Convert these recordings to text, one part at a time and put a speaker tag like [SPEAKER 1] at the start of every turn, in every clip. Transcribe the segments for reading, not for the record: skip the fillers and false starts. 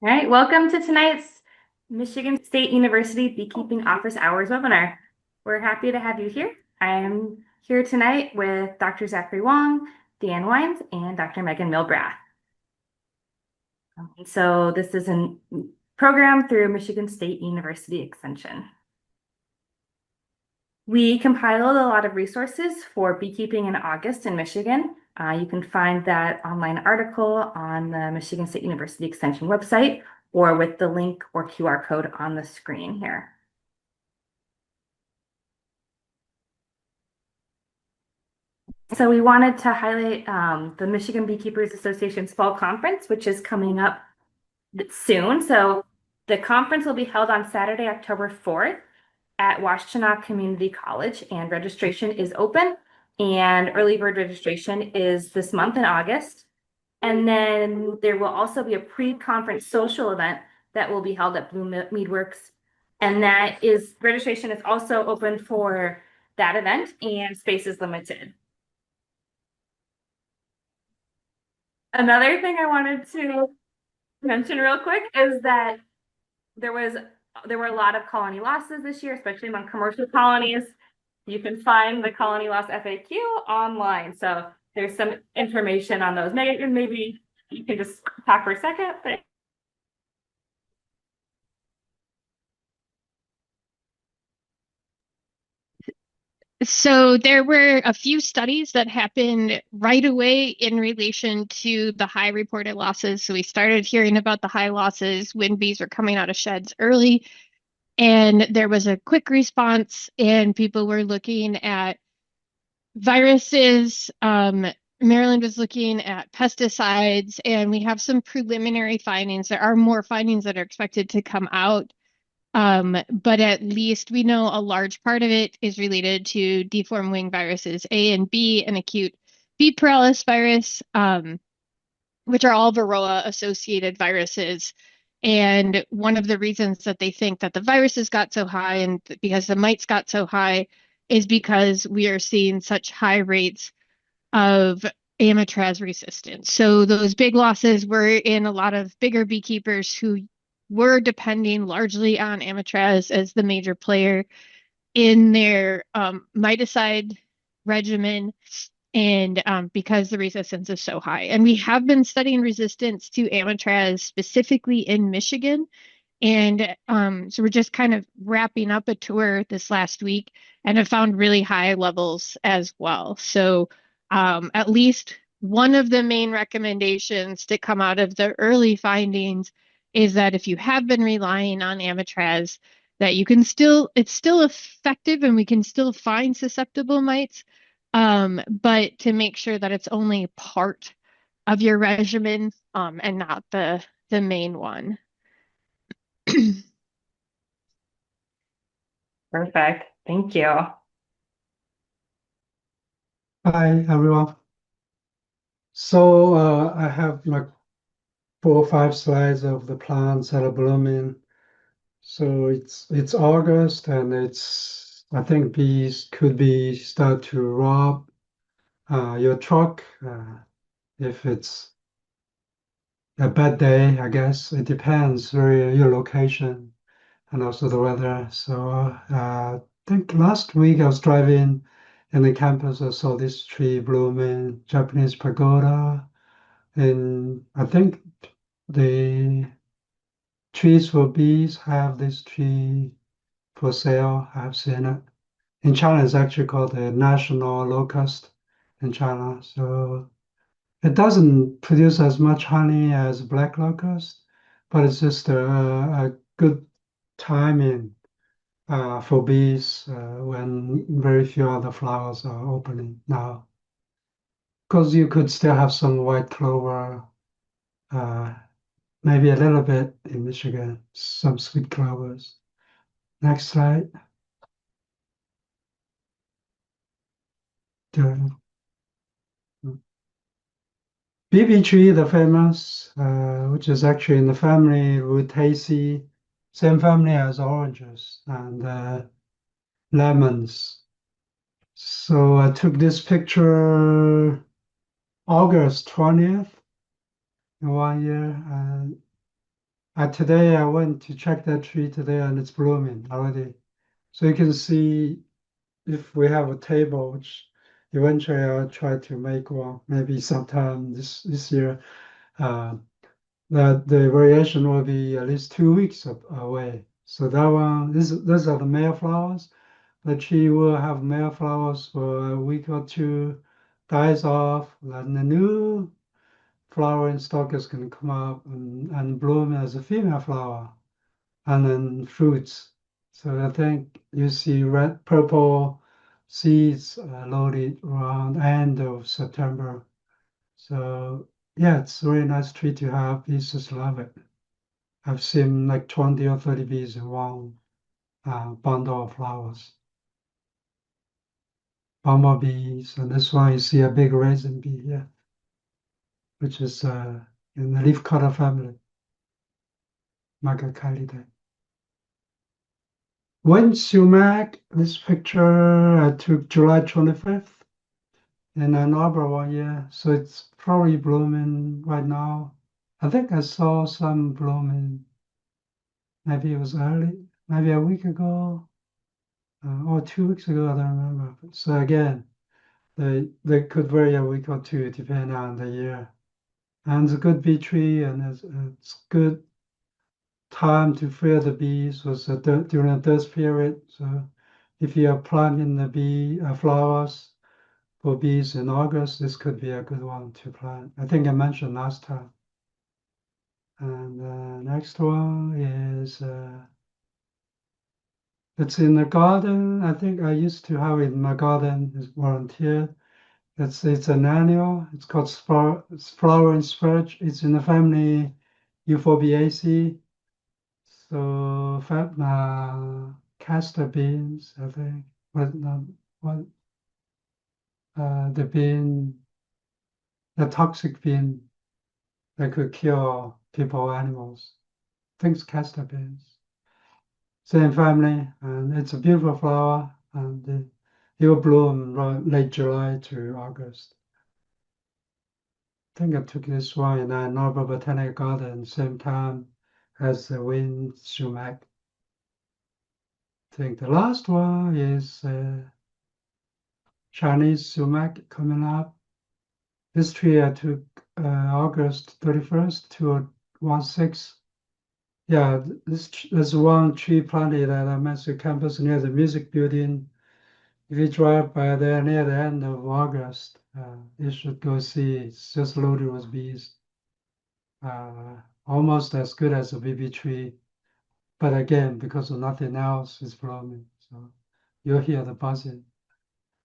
[SPEAKER 1] All right, welcome to tonight's Michigan State University Beekeeping Office Hours webinar. We're happy to have you here. I'm here tonight with Dr. Zachary Wong, Dan Wines, and Dr. Megan Milbrath. So this is a program through Michigan State University Extension. We compiled a lot of resources for beekeeping in August in Michigan. You can find that online article on the Michigan State University Extension website or with the link or QR code on the screen here. So we wanted to highlight the Michigan Beekeepers Association's Fall Conference, which is coming up soon. So the conference will be held on Saturday, October 4th at Washtenaw Community College, and registration is open, and early bird registration is this month in August. And then there will also be a pre-conference social event that will be held at Blue Meadworks. And registration is also open for that event, and space is limited. Another thing I wanted to mention real quick is that there were a lot of colony losses this year, especially among commercial colonies. You can find the colony loss FAQ online. So there's some information on those. Maybe you can just talk for a second.
[SPEAKER 2] So there were a few studies that happened right away in relation to the high reported losses. So we started hearing about the high losses when bees were coming out of sheds early. And there was a quick response, and people were looking at viruses. Maryland was looking at pesticides, and we have some preliminary findings. There are more findings that are expected to come out. But at least we know a large part of it is related to deformed wing viruses A and B and acute bee paralysis virus, which are all Varroa associated viruses. And one of the reasons that they think that the viruses got so high and because the mites got so high is because we are seeing such high rates of Amitraz resistance. So those big losses were in a lot of bigger beekeepers who were depending largely on Amitraz as the major player in their miticide regimen, and because the resistance is so high. And we have been studying resistance to Amitraz specifically in Michigan. And so we're just kind of wrapping up a tour this last week and have found really high levels as well. So at least one of the main recommendations to come out of the early findings is that if you have been relying on Amitraz, that it's still effective and we can still find susceptible mites, but to make sure that it's only part of your regimen and not the main one.
[SPEAKER 1] Perfect. Thank you.
[SPEAKER 3] Hi, everyone. So I have like 4 or 5 slides of the plants that are blooming. So it's August, and I think bees could be start to rob your truck if it's a bad day. I guess it depends very your location and also the weather. So I think last week I was driving in the campus. I saw this tree blooming, Japanese pagoda. And I think the trees for bees have this tree for sale. I've seen it. In China, it's actually called the national locust in China. So it doesn't produce as much honey as black locust, but it's just a good timing for bees when very few other flowers are opening now. Because you could still have some white clover, uh, maybe a little bit in Michigan, some sweet clovers. Next slide. The BB tree, the famous, which is actually in the family Rutaceae, same family as oranges and lemons. So I took this picture August 20th in 1 year. Today I went to check that tree today and it's blooming already. So you can see if we have a table, which eventually I'll try to make one, maybe sometime this year. Uh, that the variation will be at least 2 weeks away. So that one, those are the male flowers. The tree will have male flowers for a week or two, dies off, then the new flowering stalk is going to come up and bloom as a female flower, and then fruits. So I think you see red, purple seeds loaded around end of September. So yeah, it's a really nice tree to have. Bees just love it. I've seen like 20 or 30 bees in one bundle of flowers. Bumblebees, and this one you see a big raisin bee here, which is in the leafcutter family, Magacalidae. When sumac, this picture I took July 25th in Ann Arbor 1 year, so it's probably blooming right now. I think I saw some blooming, maybe it was early, maybe a week ago or 2 weeks ago, I don't remember. So again, they could vary a week or two depending on the year. And it's a good bee tree, and it's good time to feed the bees was during this period. So if you are planting the bee flowers for bees in August, this could be a good one to plant. I think I mentioned last time. And next one is it's in the garden. I think I used to have it in my garden as volunteer. It's an annual. It's called flowering spurge. It's in the family Euphorbiaceae. So castor beans, I think, but not what the bean, the toxic bean that could kill people or animals. I think it's castor beans. Same family, and it's a beautiful flower, and it will bloom late July to August. I think I took this one in a Nobel Botanic Garden, same time as the wind sumac. I think the last one is Chinese sumac coming up. This tree I took August 31st, 2016. Yeah, there's one tree planted at a massive campus near the music building. If you drive by there near the end of August, you should go see. It's just loaded with bees. Almost as good as a baby tree. But again, because of nothing else is blooming, so you'll hear the buzzing.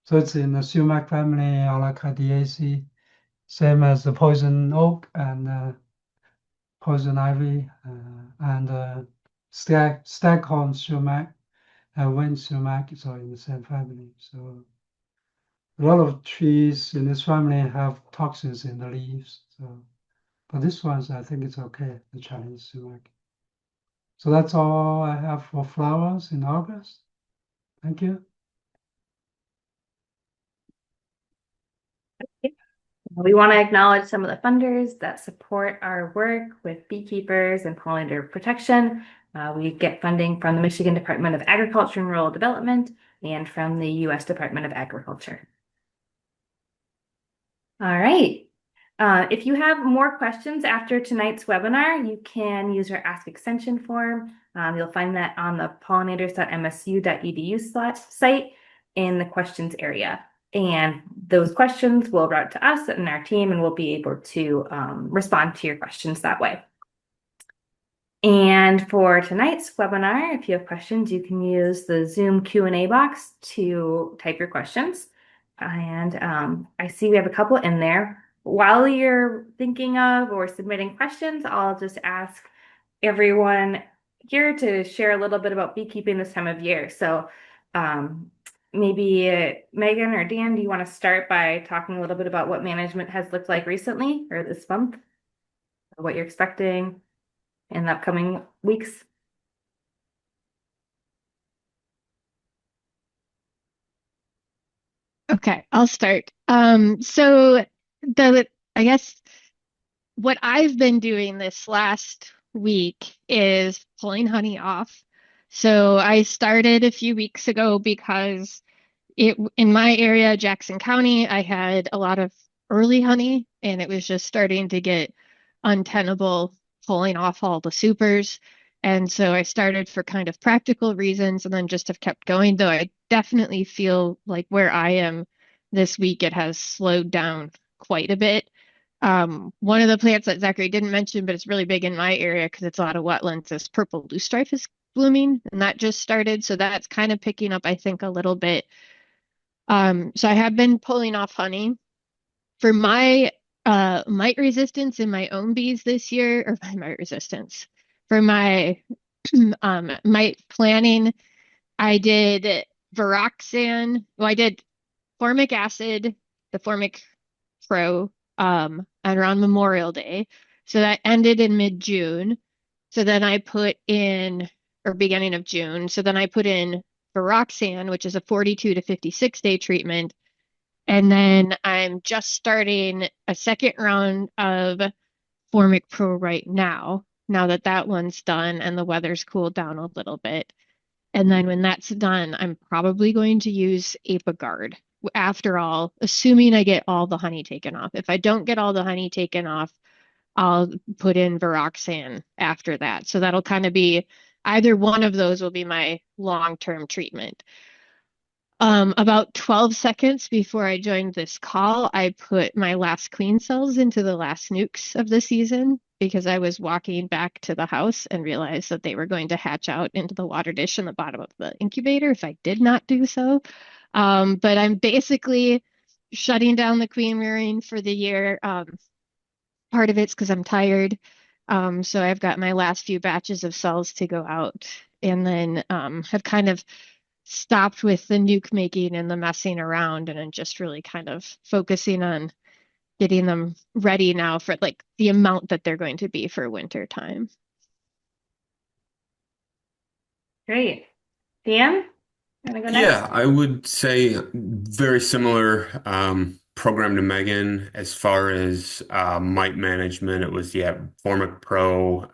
[SPEAKER 3] So it's in the sumac family, Alacardiaceae, same as the poison oak and poison ivy and staghorn sumac and wind sumac is all in the same family. So a lot of trees in this family have toxins in the leaves. So, but this one's I think it's okay, the Chinese sumac. So that's all I have for flowers in August. Thank you.
[SPEAKER 1] We want to acknowledge some of the funders that support our work with beekeepers and pollinator protection. We get funding from the Michigan Department of Agriculture and Rural Development and from the U.S. Department of Agriculture. All right. If you have more questions after tonight's webinar, you can use our Ask Extension form. You'll find that on the pollinators.msu.edu site in the questions area. And those questions will route to us and our team, and we'll be able to respond to your questions that way. And for tonight's webinar, if you have questions, you can use the Zoom Q&A box to type your questions. And I see we have a couple in there. While you're thinking of or submitting questions, I'll just ask everyone here to share a little bit about beekeeping this time of year. So maybe Megan or Dan, do you want to start by talking a little bit about what management has looked like recently or this month, or what you're expecting in the upcoming weeks?
[SPEAKER 2] Okay, I'll start. So I guess what I've been doing this last week is pulling honey off. So I started a few weeks ago because in my area, Jackson County, I had a lot of early honey and it was just starting to get untenable pulling off all the supers. And so I started for kind of practical reasons and then just have kept going, though I definitely feel like where I am this week, it has slowed down quite a bit. One of the plants that Zachary didn't mention, but it's really big in my area because it's a lot of wetlands, is purple loosestrife is blooming, and that just started. So that's kind of picking up, I think, a little bit. So I have been pulling off honey for my mite resistance in my own bees this year, or my mite resistance for my mite planning. I did Viroxan. Well, I did formic acid, the formic pro, and around Memorial Day. So that ended in mid-June. So then I put in, or beginning of June. So then I put in Viroxan, which is a 42 to 56 day treatment. And then I'm just starting a second round of Formic Pro right now that that one's done and the weather's cooled down a little bit. And then when that's done, I'm probably going to use Apiguard. After all, assuming I get all the honey taken off. If I don't get all the honey taken off, I'll put in Viroxan after that. So that'll kind of be either one of those will be my long-term treatment. About 12 seconds before I joined this call, I put my last queen cells into the last nukes of the season because I was walking back to the house and realized that they were going to hatch out into the water dish in the bottom of the incubator if I did not do so. But I'm basically shutting down the queen rearing for the year. Part of it's because I'm tired. So I've got my last few batches of cells to go out and then have kind of stopped with the nuke making and the messing around and I'm just really kind of focusing on getting them ready now for like the amount that they're going to be for winter time.
[SPEAKER 1] Great. Dan, you want to go next?
[SPEAKER 4] Yeah, I would say very similar program to Megan as far as mite management. It was, yeah, Formic Pro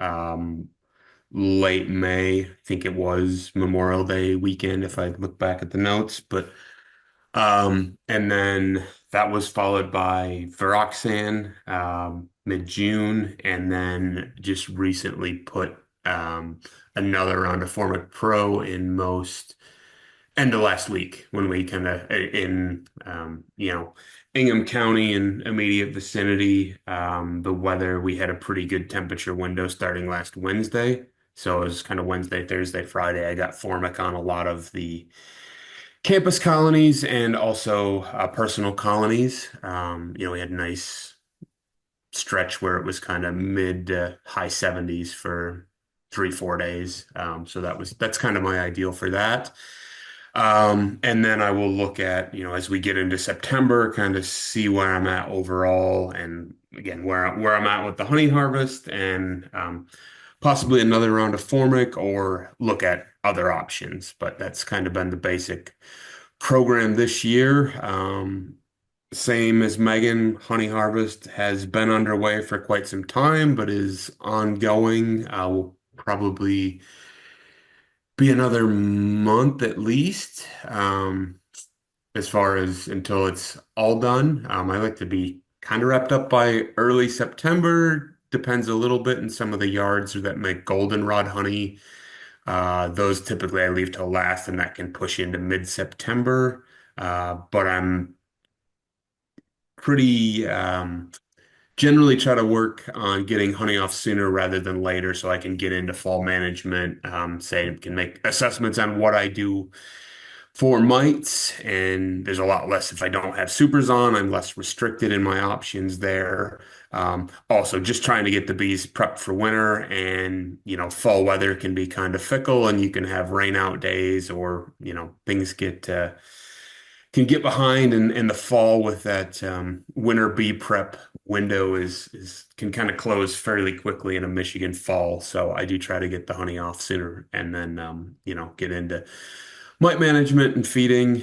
[SPEAKER 4] late May. I think it was Memorial Day weekend if I look back at the notes. But and then that was followed by Viroxan mid-June, and then just recently put another round of Formic Pro in most end of last week when we kind of in Ingham County and immediate vicinity, the weather, we had a pretty good temperature window starting last Wednesday. So it was kind of Wednesday, Thursday, Friday. I got formic on a lot of the campus colonies and also personal colonies. We had a nice stretch where it was kind of mid to high 70s for 3, 4 days. So that's kind of my ideal for that. And then I will look at, as we get into September, kind of see where I'm at overall, and again where I'm at with the honey harvest, and possibly another round of formic or look at other options. But that's kind of been the basic program this year. Same as Megan, honey harvest has been underway for quite some time, but is ongoing. Will probably be another month at least, as far as until it's all done. I like to be kind of wrapped up by early September. Depends a little bit in some of the yards that make goldenrod honey. Those typically I leave till last, and that can push into mid-September. But I'm pretty generally try to work on getting honey off sooner rather than later so I can get into fall management, say can make assessments on what I do for mites, and there's a lot less if I don't have supers on. I'm less restricted in my options there. Also, just trying to get the bees prepped for winter, and fall weather can be kind of fickle, and you can have rain out days, or things can get behind in the fall with that winter bee prep window is can kind of close fairly quickly in a Michigan fall. So I do try to get the honey off sooner, and then get into mite management and feeding,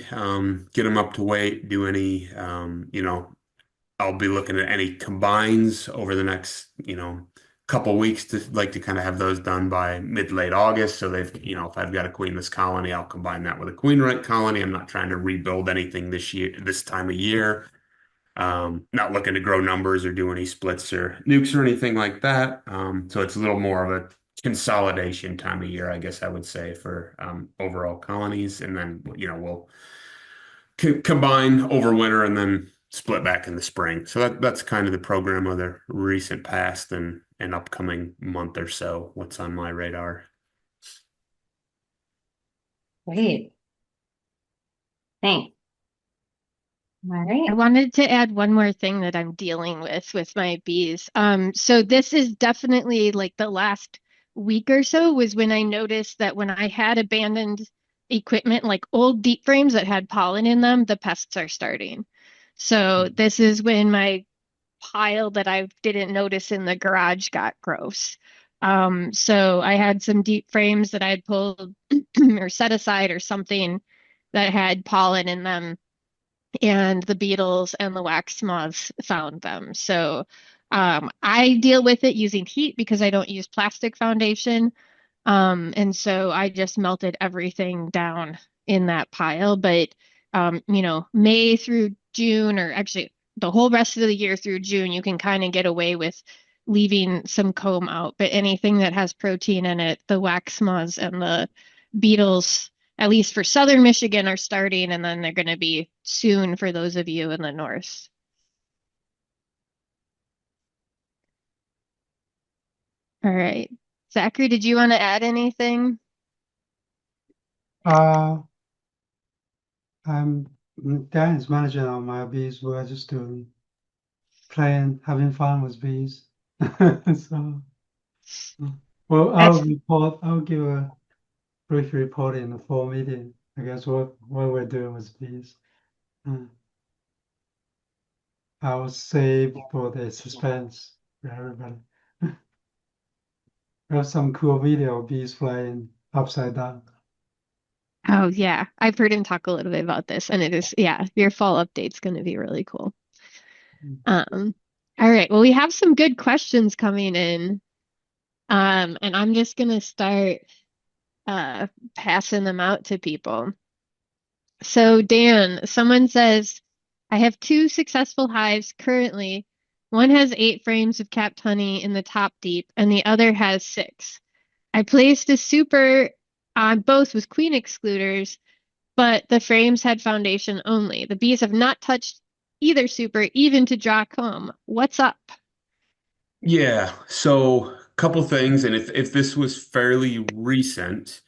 [SPEAKER 4] get them up to weight, do any I'll be looking at any combines over the next couple weeks to like to kind of have those done by mid-late August. So they've, if I've got a queenless colony, I'll combine that with a queen right colony. I'm not trying to rebuild anything this year, this time of year. Not looking to grow numbers or do any splits or nukes or anything like that. So it's a little more of a consolidation time of year, I guess I would say, for overall colonies. And then, we'll combine over winter and then split back in the spring. So that's kind of the program of the recent past and upcoming month or so, what's on my radar.
[SPEAKER 1] Great. Thanks. All
[SPEAKER 2] I
[SPEAKER 1] right.
[SPEAKER 2] wanted to add one more thing that I'm dealing with my bees. So this is definitely like the last week or so was when I noticed that when I had abandoned equipment, like old deep frames that had pollen in them, the pests are starting. So this is when my pile that I didn't notice in the garage got gross. So I had some deep frames that I had pulled or set aside or something that had pollen in them, and the beetles and the wax moths found them. So I deal with it using heat because I don't use plastic foundation. And so I just melted everything down in that pile. But May through June, or actually the whole rest of the year through June, you can kind of get away with leaving some comb out. But anything that has protein in it, the wax moths and the beetles, at least for southern Michigan, are starting, and then they're going to be soon for those of you in the north. All right. Zachary, did you want to add anything?
[SPEAKER 3] Uh, I'm Dan is managing all my bees. We're just doing playing, having fun with bees. So, well,
[SPEAKER 2] That's
[SPEAKER 3] I'll give a brief report in the fall meeting, I guess, what we're doing with bees. Uh, I'll save for the suspense for everybody. We have some cool video of bees flying upside down.
[SPEAKER 2] Oh, yeah. I've heard him talk a little bit about this, and it is, yeah, your fall update's going to be really cool. Um, all right. Well, we have some good questions coming in. And I'm just going to start passing them out to people. So, Dan, someone says, I have 2 successful hives currently. One has 8 frames of capped honey in the top deep, and the other has 6. I placed a super on both with queen excluders, but the frames had foundation only. The bees have not touched either super, even to draw comb. What's up?
[SPEAKER 4] Yeah, so a couple things, and if this was fairly recent,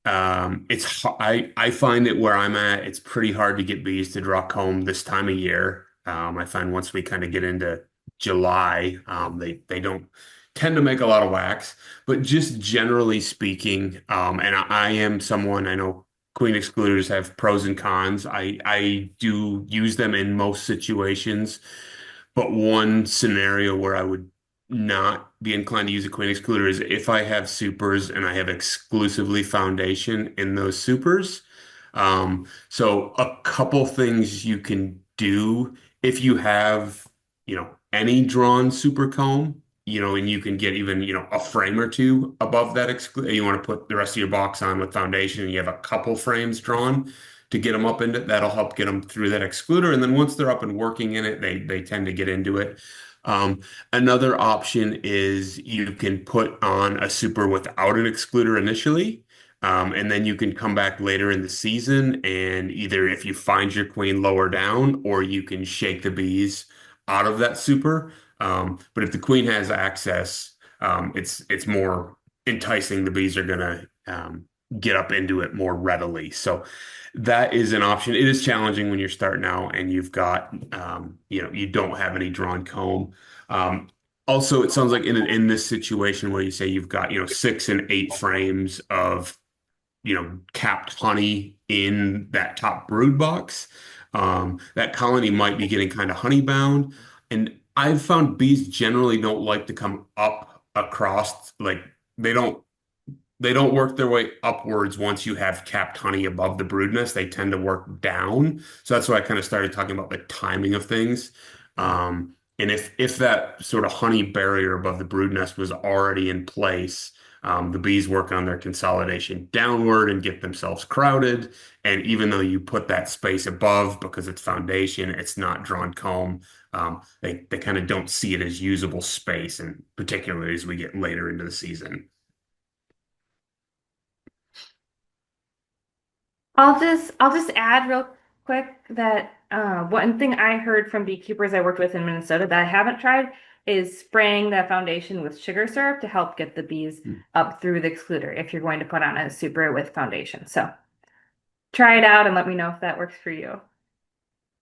[SPEAKER 4] I find it where I'm at, it's pretty hard to get bees to draw comb this time of year. I find once we kind of get into July, they don't tend to make a lot of wax. But just generally speaking, and I am someone, I know queen excluders have pros and cons. I do use them in most situations. But one scenario where I would not be inclined to use a queen excluder is if I have supers and I have exclusively foundation in those supers. So a couple things you can do if you have, any drawn super comb, and you can get even, a frame or two above that exclude. You want to put the rest of your box on with foundation and you have a couple frames drawn to get them up into that'll help get them through that excluder. And then once they're up and working in it, they tend to get into it. Another option is you can put on a super without an excluder initially. And then you can come back later in the season and either if you find your queen lower down or you can shake the bees out of that super. But if the queen has access, it's more enticing. The bees are gonna get up into it more readily. So that is an option. It is challenging when you're starting out and you've got, you don't have any drawn comb. Also, it sounds like in this situation where you say you've got, 6 and 8 frames of, capped honey in that top brood box, that colony might be getting kind of honey bound. And I've found bees generally don't like to come up across, like they don't they don't work their way upwards once you have capped honey above the brood nest. They tend to work down. So that's why I kind of started talking about the timing of things. And if that sort of honey barrier above the brood nest was already in place, the bees work on their consolidation downward and get themselves crowded. And even though you put that space above because it's foundation, it's not drawn comb. They kind of don't see it as usable space, and particularly as we get later into the season.
[SPEAKER 1] I'll just add real quick that one thing I heard from beekeepers I worked with in Minnesota that I haven't tried is spraying the foundation with sugar syrup to help get the bees up through the excluder if you're going to put on a super with foundation. So try it out and let me know if that works for you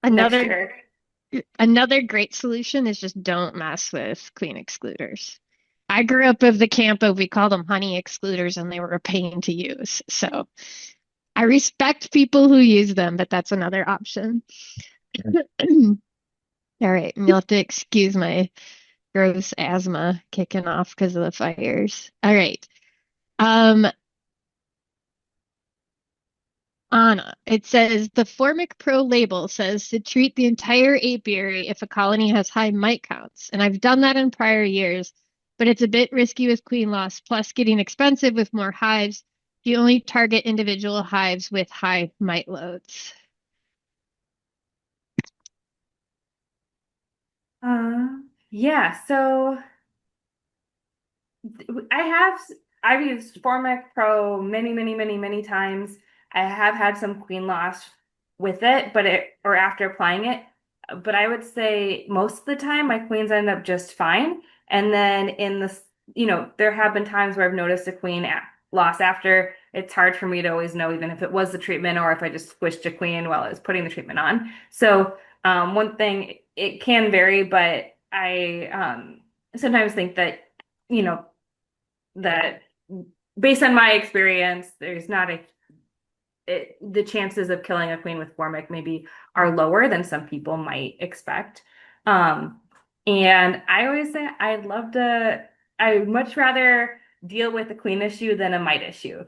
[SPEAKER 1] next
[SPEAKER 2] Another
[SPEAKER 1] year.
[SPEAKER 2] another great solution is just don't mess with queen excluders. I grew up of the camp of we called them honey excluders and they were a pain to use. So I respect people who use them, but that's another option. All right, and you'll have to excuse my gross asthma kicking off because of the fires. All right. Um, Anna, it says the Formic Pro label says to treat the entire apiary if a colony has high mite counts. And I've done that in prior years, but it's a bit risky with queen loss, plus getting expensive with more hives. You only target individual hives with high mite loads.
[SPEAKER 1] Yeah, so I have I've used Formic Pro many times. I have had some queen loss with it, but it or after applying it, but I would say most of the time my queens end up just fine. And then there have been times where I've noticed a loss after. It's hard for me to always know, even if it was the treatment or if I just squished a queen while I was putting the treatment on. So one thing, it can vary, but I sometimes think that you know that based on my experience, there's not the chances of killing a queen with formic maybe are lower than some people might expect. Um, and I always say I would much rather deal with a queen issue than a mite issue.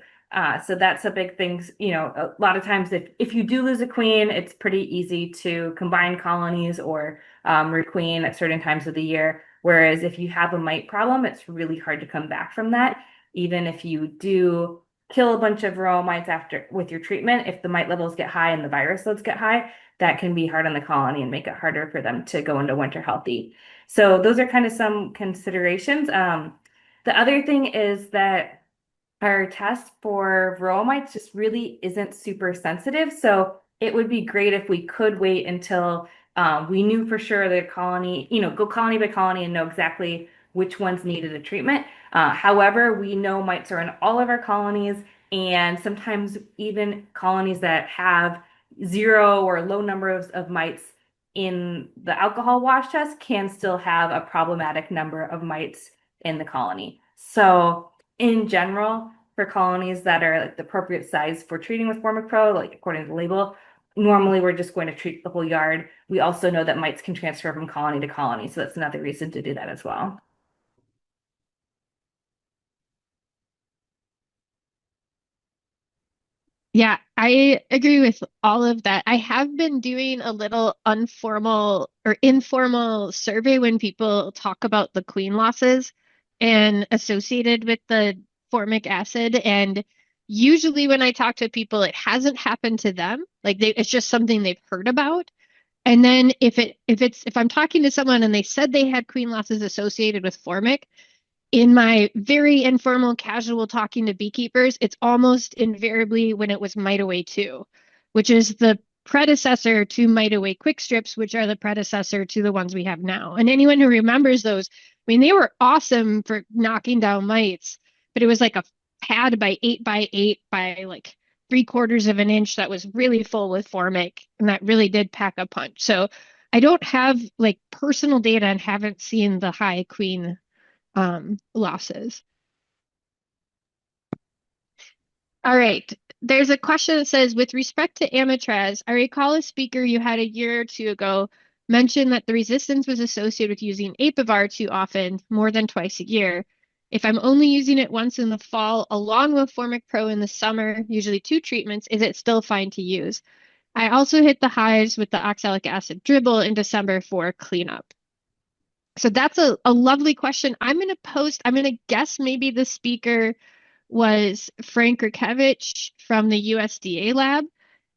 [SPEAKER 1] So that's a big thing. A lot of times if you do lose a queen, it's pretty easy to combine colonies or requeen at certain times of the year. Whereas if you have a mite problem, it's really hard to come back from that. Even if you do kill a bunch of varroa mites after with your treatment, if the mite levels get high and the virus loads get high, that can be hard on the colony and make it harder for them to go into winter healthy. So those are kind of some considerations. The other thing is that our test for varroa mites just really isn't super sensitive. So it would be great if we could wait until we knew for sure the colony, go colony by colony and know exactly which ones needed a treatment. However, we know mites are in all of our colonies, and sometimes even colonies that have zero or low numbers of mites in the alcohol wash test can still have a problematic number of mites in the colony. So in general, for colonies that are like the appropriate size for treating with Formic Pro, like according to the label, normally we're just going to treat the whole yard. We also know that mites can transfer from colony to colony, so that's another reason to do that as well.
[SPEAKER 2] Yeah, I agree with all of that. I have been doing a little informal or informal survey when people talk about the queen losses and associated with the formic acid. And usually when I talk to people, it hasn't happened to them. It's just something they've heard about. And then if I'm talking to someone and they said they had queen losses associated with formic, in my very informal, casual talking to beekeepers, it's almost invariably when it was Mite Away 2, which is the predecessor to Mite Away Quick Strips, which are the predecessor to the ones we have now. And anyone who remembers those, I mean, they were awesome for knocking down mites, but it was like a pad by 8 by like 3/4 of an inch that was really full with formic, and that really did pack a punch. So I don't have like personal data and haven't seen the high queen losses. All right. There's a question that says, with respect to Amitraz, I recall a speaker you had a year or two ago mentioned that the resistance was associated with using Apivar too often, more than twice a year. If I'm only using it once in the fall, along with Formic Pro in the summer, usually 2 treatments, is it still fine to use? I also hit the hives with the oxalic acid dribble in December for cleanup. So that's a lovely question. I'm going to guess maybe the speaker was Frank Rukevich from the USDA lab.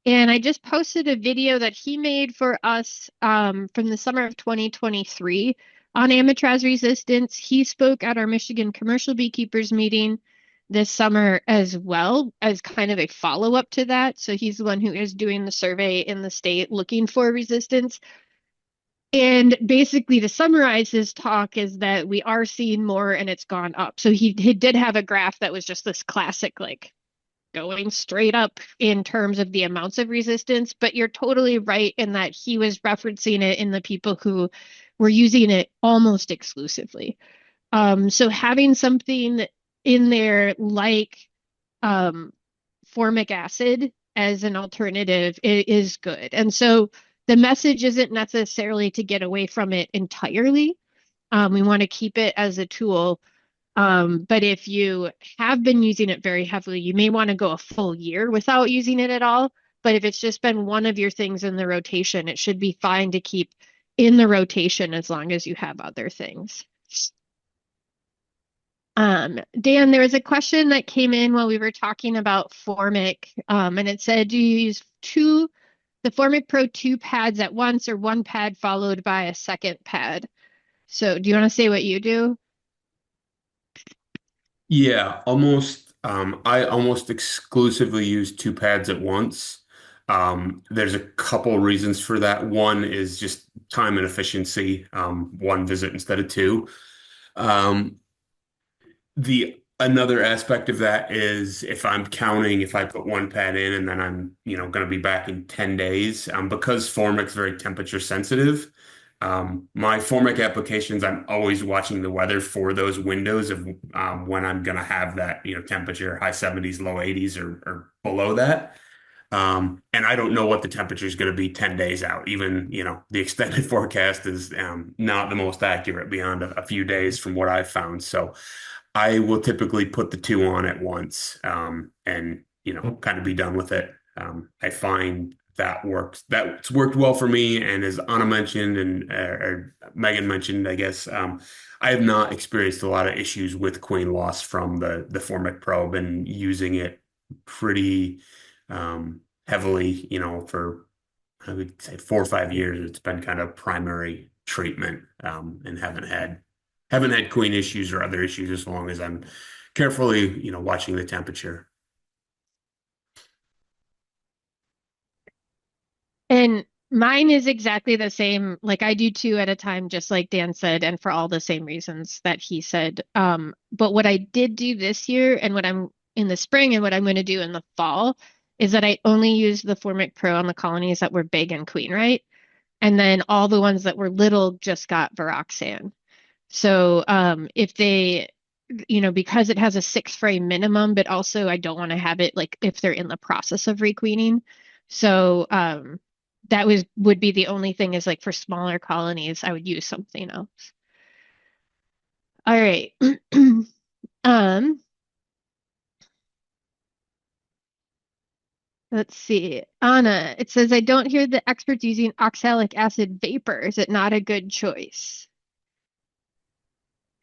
[SPEAKER 2] And I just posted a video that he made for us from the summer of 2023 on Amitraz resistance. He spoke at our Michigan commercial beekeepers meeting this summer as well as kind of a follow-up to that. So he's the one who is doing the survey in the state looking for resistance. And basically, to summarize his talk, is that we are seeing more and it's gone up. So he did have a graph that was just this classic, like going straight up in terms of the amounts of resistance. But you're totally right in that he was referencing it in the people who were using it almost exclusively. So having something in there like formic acid as an alternative is good. And so the message isn't necessarily to get away from it entirely. We want to keep it as a tool. But if you have been using it very heavily, you may want to go a full year without using it at all. But if it's just been one of your things in the rotation, it should be fine to keep in the rotation as long as you have other things. Dan, there was a question that came in while we were talking about Formic, and it said, do you use the Formic Pro 2 pads at once or one pad followed by a second pad? So do you want to say what you do?
[SPEAKER 4] Yeah, almost. I almost exclusively use two pads at once. There's a couple reasons for that. One is just time and efficiency, one visit instead of two. Um, the another aspect of that is if I'm counting, if I put one pad in and then I'm, going to be back in 10 days, because Formic's very temperature sensitive. My Formic applications, I'm always watching the weather for those windows of when I'm going to have that, temperature, high 70s, low 80s, or below that. And I don't know what the temperature is going to be 10 days out. Even, the extended forecast is not the most accurate beyond a few days from what I've found. So I will typically put the two on at once and, kind of be done with it. I find that works. That's worked well for me. And as Anna mentioned and or Megan mentioned, I guess, I have not experienced a lot of issues with queen loss from the Formic probe and using it pretty heavily, for I would say 4 or 5 years. It's been kind of primary treatment and haven't had queen issues or other issues as long as I'm carefully, watching the temperature.
[SPEAKER 2] And mine is exactly the same. Like I do two at a time, just like Dan said, and for all the same reasons that he said. But what I did do this year and what I'm in the spring and what I'm going to do in the fall is that I only used the Formic Pro on the colonies that were big and queen, right? And then all the ones that were little just got Viroxan. So if they, because it has a 6 frame minimum, but also I don't want to have it like if they're in the process of requeening. So that would be the only thing is like for smaller colonies, I would use something else. All right. Um, let's see. Anna, it says I don't hear the experts using oxalic acid vapor. Is it not a good choice?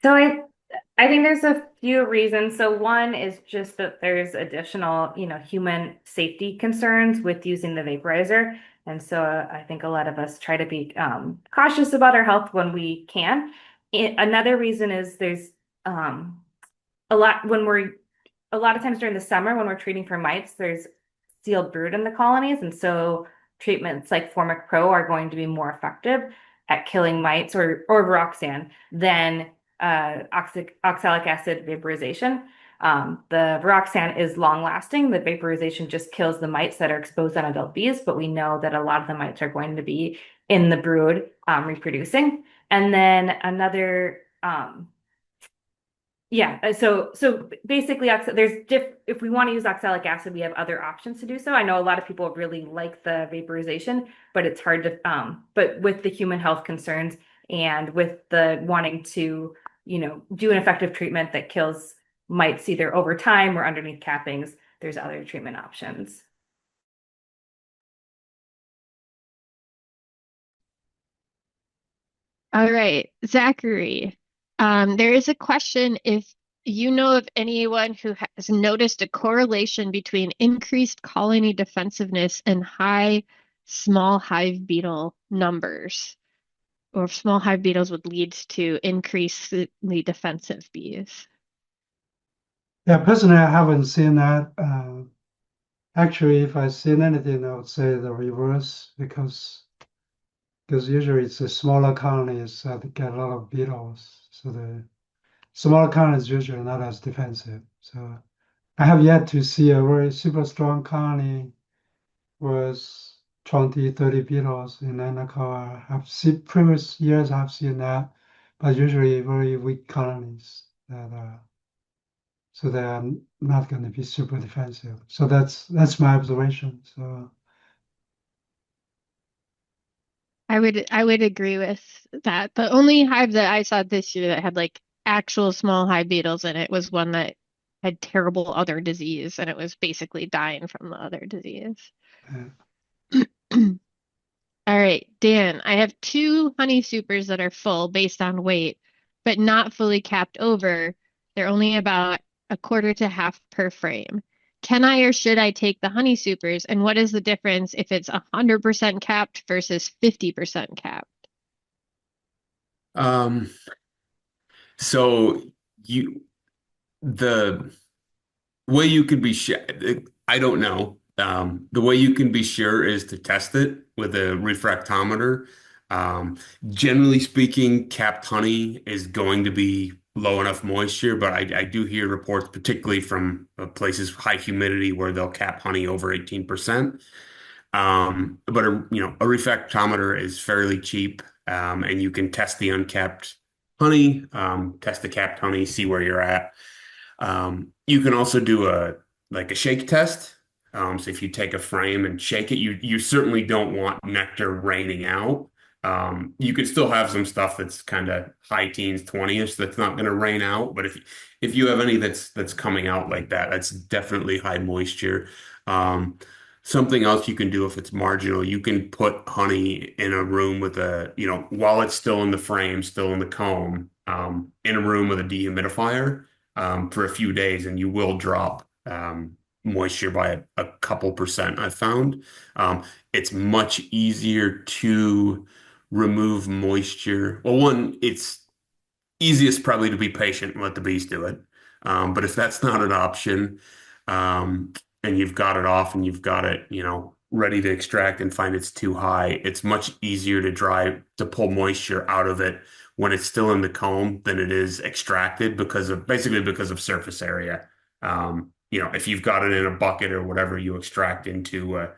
[SPEAKER 1] So I think there's a few reasons. So one is just that there's additional, human safety concerns with using the vaporizer. And so I think a lot of us try to be cautious about our health when we can. Another reason is there's a lot when we're a lot of times during the summer when we're treating for mites, there's sealed brood in the colonies, and so treatments like Formic Pro are going to be more effective at killing mites or Viroxan than oxalic acid vaporization. The Viroxan is long lasting. The vaporization just kills the mites that are exposed on adult bees, but we know that a lot of the mites are going to be in the brood reproducing. And then another yeah, so basically, if we want to use oxalic acid, we have other options to do so. I know a lot of people really like the vaporization, but it's hard to but with the human health concerns and with the wanting to, do an effective treatment that kills mites either over time or underneath cappings, there's other treatment options.
[SPEAKER 2] All right, Zachary. There is a question if you know of anyone who has noticed a correlation between increased colony defensiveness and high small hive beetle numbers, or if small hive beetles would lead to increasingly defensive bees.
[SPEAKER 3] Yeah, personally, I haven't seen that. Actually, if I seen anything, I would say the reverse because usually it's the smaller colonies that get a lot of beetles. So the smaller colonies usually not as defensive. So I have yet to see a very super strong colony with 20, 30 beetles in Anacor. I've seen previous years I've seen that, but usually very weak colonies that so they are not going to be super defensive. So that's my observation. So
[SPEAKER 2] I would agree with that. The only hive that I saw this year that had like actual small hive beetles in it was one that had terrible other disease and it was basically dying from the other disease.
[SPEAKER 3] uh,
[SPEAKER 2] All right, Dan, I have two honey supers that are full based on weight, but not fully capped over. They're only about a quarter to half per frame. Can I or should I take the honey supers? And what is the difference if it's 100% capped versus 50% capped?
[SPEAKER 4] Um, so you the way you can be sure, I don't know. The way you can be sure is to test it with a refractometer. Um, Generally speaking, capped honey is going to be low enough moisture, but I do hear reports, particularly from places with high humidity, where they'll cap honey over 18%. But a refractometer is fairly cheap, and you can test the uncapped honey, test the capped honey, see where you're at. You can also do a shake test. So if you take a frame and shake it, you certainly don't want nectar raining out. You could still have some stuff that's kind of high teens, 20-ish that's not going to rain out. But if you have any that's coming out like that, that's definitely high moisture. Um, Something else you can do if it's marginal, you can put honey in a room with while it's still in the frame, still in the comb, in a room with a dehumidifier for a few days, and you will drop moisture by a couple percent, I've found. It's much easier to remove moisture. Well, one, it's easiest probably to be patient and let the bees do it. But if that's not an option, um, and you've got it off and you've got it, ready to extract and find it's too high, it's much easier to pull moisture out of it when it's still in the comb than it is extracted because of surface area. If you've got it in a bucket or whatever you extract into a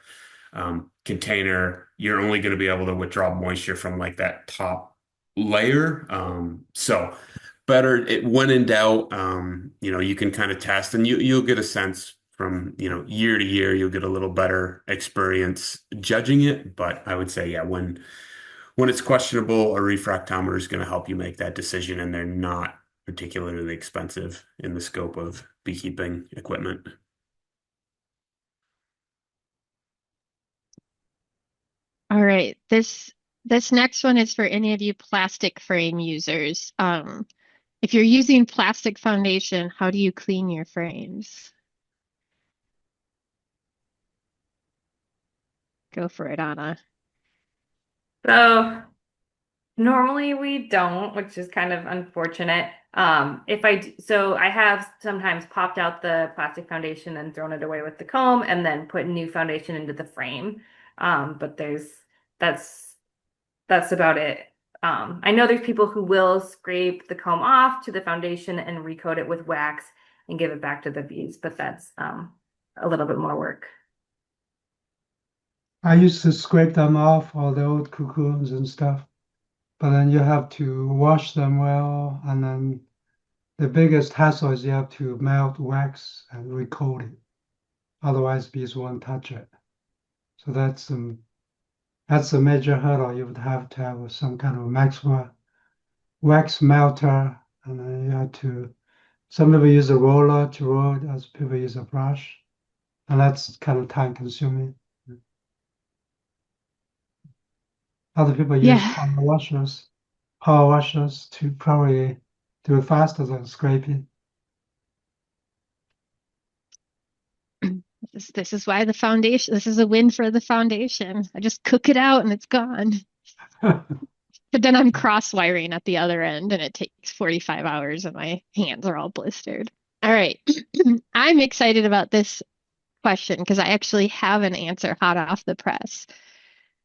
[SPEAKER 4] container, you're only going to be able to withdraw moisture from like that top layer. So better when in doubt, you can kind of test and you'll get a sense from, year to year, you'll get a little better experience judging it. But I would say, yeah, when it's questionable, a refractometer is going to help you make that decision, and they're not particularly expensive in the scope of beekeeping equipment.
[SPEAKER 2] All right, this next one is for any of you plastic frame users. If you're using plastic foundation, how do you clean your frames? Go for it, Anna.
[SPEAKER 1] So normally we don't, which is kind of unfortunate. So I have sometimes popped out the plastic foundation and thrown it away with the comb and then put new foundation into the frame. But that's that's about it. I know there's people who will scrape the comb off to the foundation and recoat it with wax and give it back to the bees, but that's a little bit more work.
[SPEAKER 3] I used to scrape them off all the old cocoons and stuff, but then you have to wash them well, and then the biggest hassle is you have to melt wax and recoat it. Otherwise, bees won't touch it. So that's a major hurdle. You would have to have some kind of maximum wax melter, and then you have to. Some people use a roller to roll it, as people use a brush, and that's kind of time consuming. Other people use
[SPEAKER 2] Yeah.
[SPEAKER 3] power washers. power washers to probably do it faster than scraping.
[SPEAKER 2] This is why the foundation, this is a win for the foundation. I just cook it out and it's gone. But then I'm cross wiring at the other end and it takes 45 hours and my hands are all blistered. All right. I'm excited about this question because I actually have an answer hot off the press.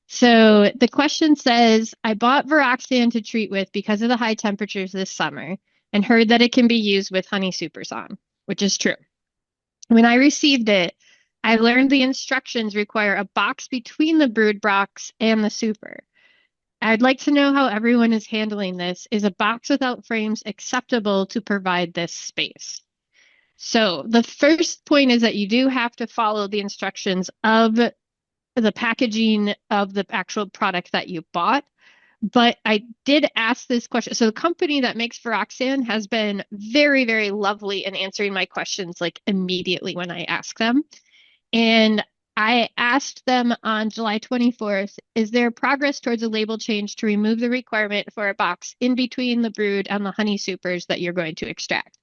[SPEAKER 2] So the question says, I bought Viroxan to treat with because of the high temperatures this summer and heard that it can be used with honey supers on, which is true. When I received it, I learned the instructions require a box between the brood box and the super. I'd like to know how everyone is handling this. Is a box without frames acceptable to provide this space? So the first point is that you do have to follow the instructions of the packaging of the actual product that you bought. But I did ask this question. So the company that makes Viroxan has been very, very lovely in answering my questions like immediately when I ask them. And I asked them on July 24th, is there progress towards a label change to remove the requirement for a box in between the brood and the honey supers that you're going to extract?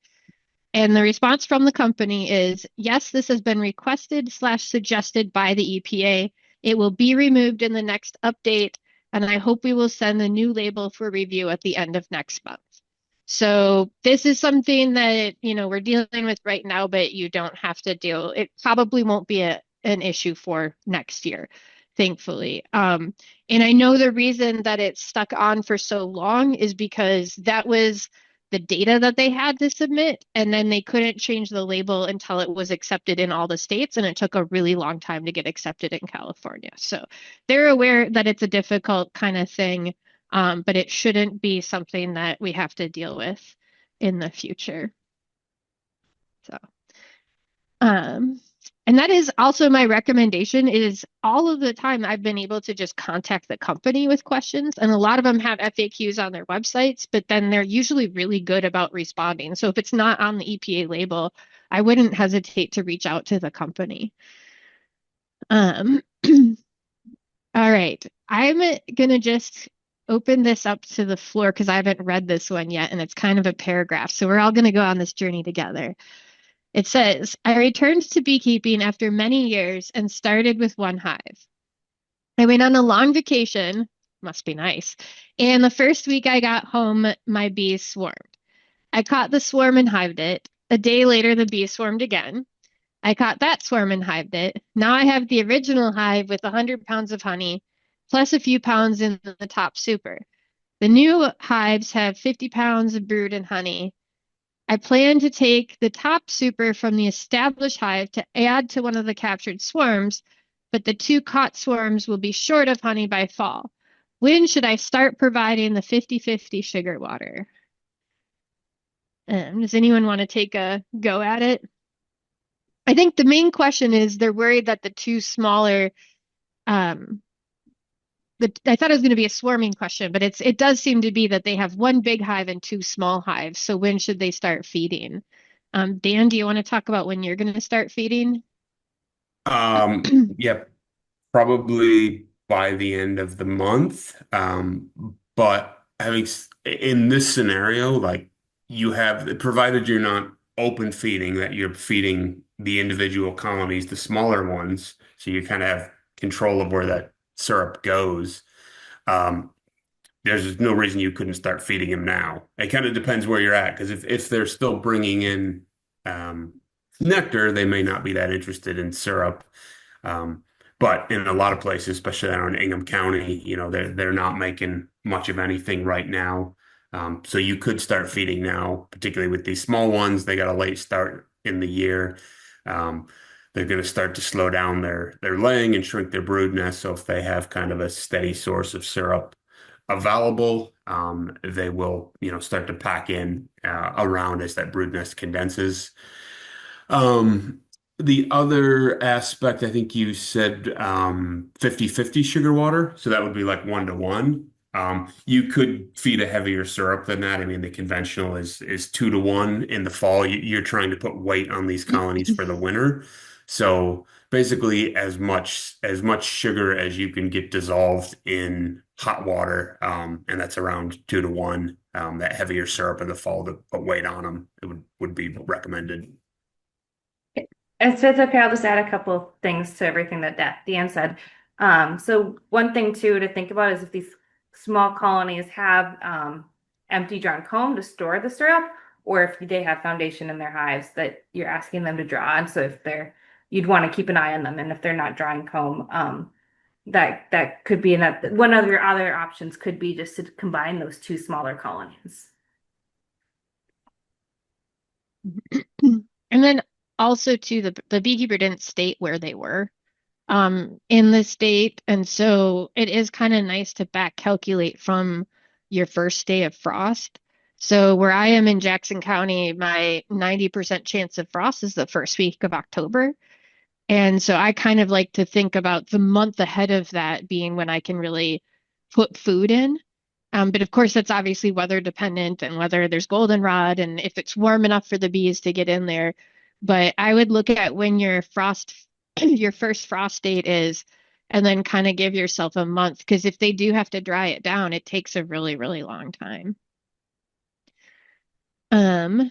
[SPEAKER 2] And the response from the company is, yes, this has been requested/suggested by the EPA. It will be removed in the next update, and I hope we will send the new label for review at the end of next month. So this is something that, we're dealing with right now, but you don't have to deal. It probably won't be an issue for next year, thankfully. And I know the reason that it's stuck on for so long is because that was the data that they had to submit, and then they couldn't change the label until it was accepted in all the states, and it took a really long time to get accepted in California. So they're aware that it's a difficult kind of thing, but it shouldn't be something that we have to deal with in the future. So, and that is also my recommendation is all of the time I've been able to just contact the company with questions, and a lot of them have FAQs on their websites, but then they're usually really good about responding. So if it's not on the EPA label, I wouldn't hesitate to reach out to the company. All right, I'm gonna just open this up to the floor because I haven't read this one yet, and it's kind of a paragraph. So we're all gonna go on this journey together. It says, I returned to beekeeping after many years and started with one hive. I went on a long vacation, must be nice, and the first week I got home, my bees swarmed. I caught the swarm and hived it. A day later, the bees swarmed again. I caught that swarm and hived it. Now I have the original hive with 100 pounds of honey, plus a few pounds in the top super. The new hives have 50 pounds of brood and honey. I plan to take the top super from the established hive to add to one of the captured swarms, but the two caught swarms will be short of honey by fall. When should I start providing the 50-50 sugar water? Does anyone want to take a go at it? I think the main question is they're worried that the two smaller, I thought it was going to be a swarming question, but it does seem to be that they have one big hive and two small hives. So when should they start feeding? Dan, do you want to talk about when you're going to start feeding?
[SPEAKER 4] Yeah, probably by the end of the month. But in this scenario, like you have, provided you're not open feeding, that you're feeding the individual colonies, the smaller ones, so you kind of have control of where that syrup goes. Um, there's no reason you couldn't start feeding them now. It kind of depends where you're at, because if they're still bringing in nectar, they may not be that interested in syrup. But in a lot of places, especially around Ingham County, they're not making much of anything right now. So you could start feeding now, particularly with these small ones. They got a late start in the year. They're going to start to slow down their laying and shrink their brood nest. So if they have kind of a steady source of syrup available, they will, start to pack in around as that brood nest condenses. The other aspect, I think you said 50-50 sugar water. So that would be like 1-to-1. You could feed a heavier syrup than that. I mean, the conventional is 2-to-1 in the fall. You're trying to put weight on these colonies for the winter. So basically as much sugar as you can get dissolved in hot water, and that's around 2 to 1. That heavier syrup in the fall to put weight on them, it would be recommended.
[SPEAKER 1] And so it's okay, I'll just add a couple of things to everything that Dan said. So one thing too to think about is if these small colonies have empty drawn comb to store the syrup, or if they have foundation in their hives that you're asking them to draw. And so if you'd want to keep an eye on them, and if they're not drawing comb, that could be one of your other options could be just to combine those two smaller colonies.
[SPEAKER 2] And then also too, the beekeeper didn't state where they were in the state. And so it is kind of nice to back calculate from your first day of frost. So where I am in Jackson County, my 90% chance of frost is the first week of October. And so I kind of like to think about the month ahead of that being when I can really put food in. But of course, that's obviously weather dependent and whether there's goldenrod and if it's warm enough for the bees to get in there. But I would look at when your your first frost date is, and then kind of give yourself a month. Because if they do have to dry it down, it takes a really, really long time. All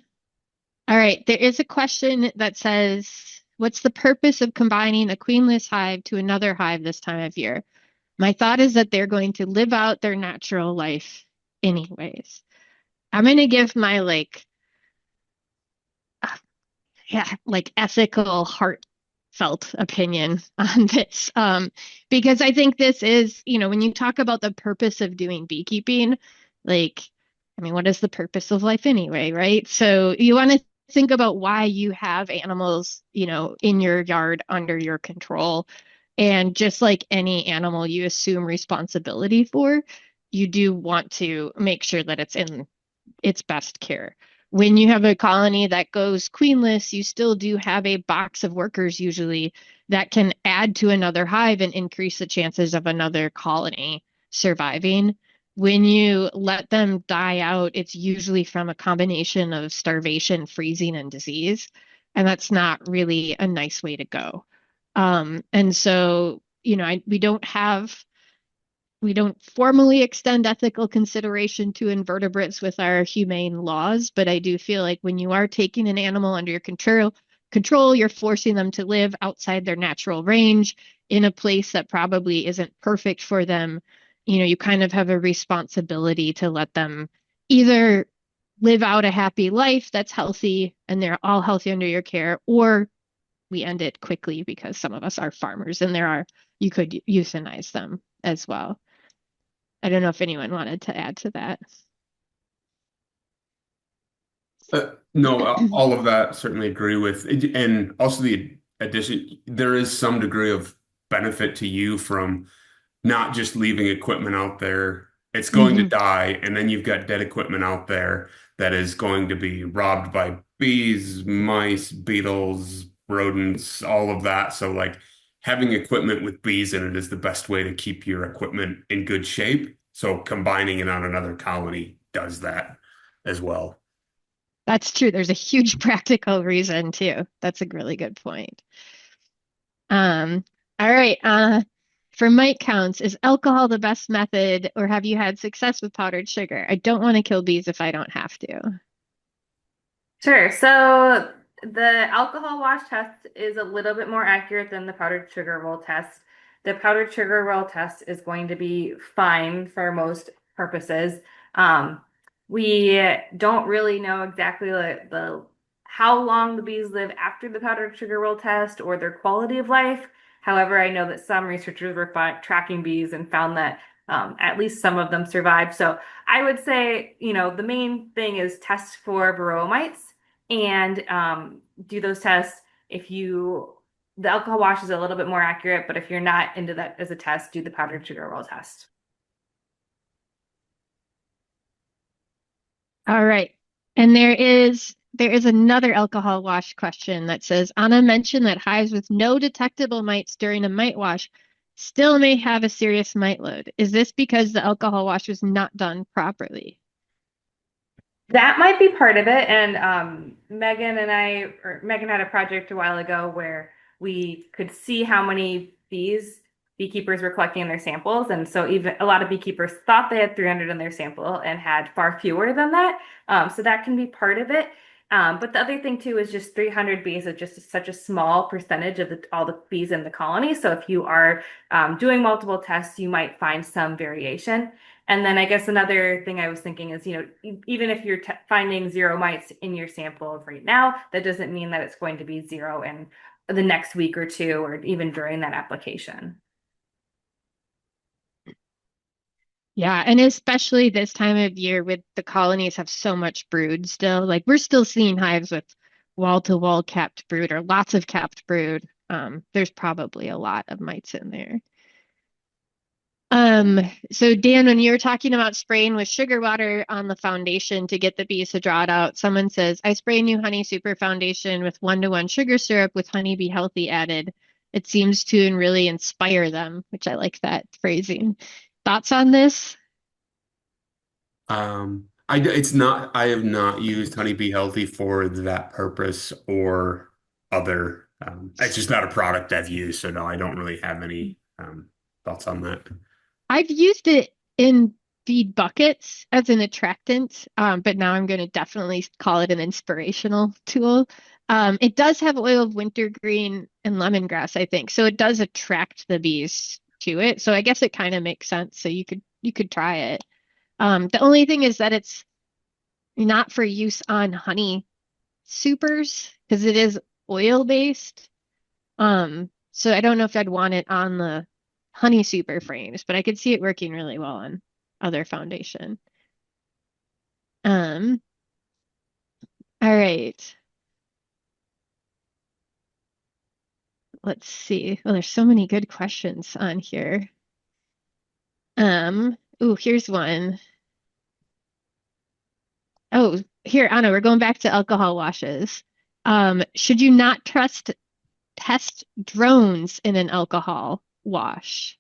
[SPEAKER 2] right, there is a question that says, what's the purpose of combining a queenless hive to another hive this time of year? My thought is that they're going to live out their natural life anyways. I'm going to give my ethical, heartfelt opinion on this. Because I think this is, when you talk about the purpose of doing beekeeping, what is the purpose of life anyway, right? So you want to think about why you have animals, in your yard under your control. And just like any animal you assume responsibility for, you do want to make sure that it's in its best care. When you have a colony that goes queenless, you still do have a box of workers usually that can add to another hive and increase the chances of another colony surviving. When you let them die out, it's usually from a combination of starvation, freezing, and disease. And that's not really a nice way to go. And so, we don't formally extend ethical consideration to invertebrates with our humane laws, but I do feel like when you are taking an animal under your control, you're forcing them to live outside their natural range in a place that probably isn't perfect for them. You kind of have a responsibility to let them either live out a happy life that's healthy and they're all healthy under your care, or we end it quickly because some of us are farmers and you could euthanize them as well. I don't know if anyone wanted to add to that.
[SPEAKER 4] No, all of that certainly agree with. And also the addition, there is some degree of benefit to you from not just leaving equipment out there. It's going to die, and then you've got dead equipment out there that is going to be robbed by bees, mice, beetles, rodents, all of that. So like having equipment with bees in it is the best way to keep your equipment in good shape. So combining it on another colony does that as well.
[SPEAKER 2] That's true. There's a huge practical reason too. That's a really good point. All right. For mite counts, is alcohol the best method, or have you had success with powdered sugar? I don't want to kill bees if I don't have to.
[SPEAKER 1] Sure. So the alcohol wash test is a little bit more accurate than the powdered sugar roll test. The powdered sugar roll test is going to be fine for most purposes. We don't really know exactly how long the bees live after the powdered sugar roll test or their quality of life. However, I know that some researchers were tracking bees and found that at least some of them survived. So I would say, the main thing is test for varroa mites and do those tests. The alcohol wash is a little bit more accurate, but if you're not into that as a test, do the powdered sugar roll test.
[SPEAKER 2] All right. And there is another alcohol wash question that says, Anna mentioned that hives with no detectable mites during a mite wash still may have a serious mite load. Is this because the alcohol wash was not done properly?
[SPEAKER 1] That might be part of it. And Megan had a project a while ago where we could see how many bees beekeepers were collecting in their samples. And so even a lot of beekeepers thought they had 300 in their sample and had far fewer than that. So that can be part of it. But the other thing too is just 300 bees is just such a small percentage of all the bees in the colony. So if you are doing multiple tests, you might find some variation. And then I guess another thing I was thinking is, even if you're finding 0 mites in your sample right now, that doesn't mean that it's going to be 0 in the next week or two, or even during that application.
[SPEAKER 2] Yeah, and especially this time of year with the colonies have so much brood still. Like we're still seeing hives with wall-to-wall capped brood or lots of capped brood. There's probably a lot of mites in there. So Dan, when you were talking about spraying with sugar water on the foundation to get the bees to draw it out, someone says, I spray new honey super foundation with 1-to-1 sugar syrup with honey be healthy added. It seems to really inspire them, which I like that phrasing. Thoughts on this?
[SPEAKER 4] I have not used Honeybee Healthy for that purpose or other. It's just not a product I've used, so no, I don't really have any thoughts on that.
[SPEAKER 2] I've used it in feed buckets as an attractant, but now I'm going to definitely call it an inspirational tool. It does have oil of wintergreen and lemongrass, I think, so it does attract the bees to it. So I guess it kind of makes sense. So you could try it. The only thing is that it's not for use on honey supers because it is oil based. So I don't know if I'd want it on the honey super frames, but I could see it working really well on other foundation. All right. Let's see. Well, there's so many good questions on here. Here's one. Oh, here, Anna, we're going back to alcohol washes. Should you not test drones in an alcohol wash?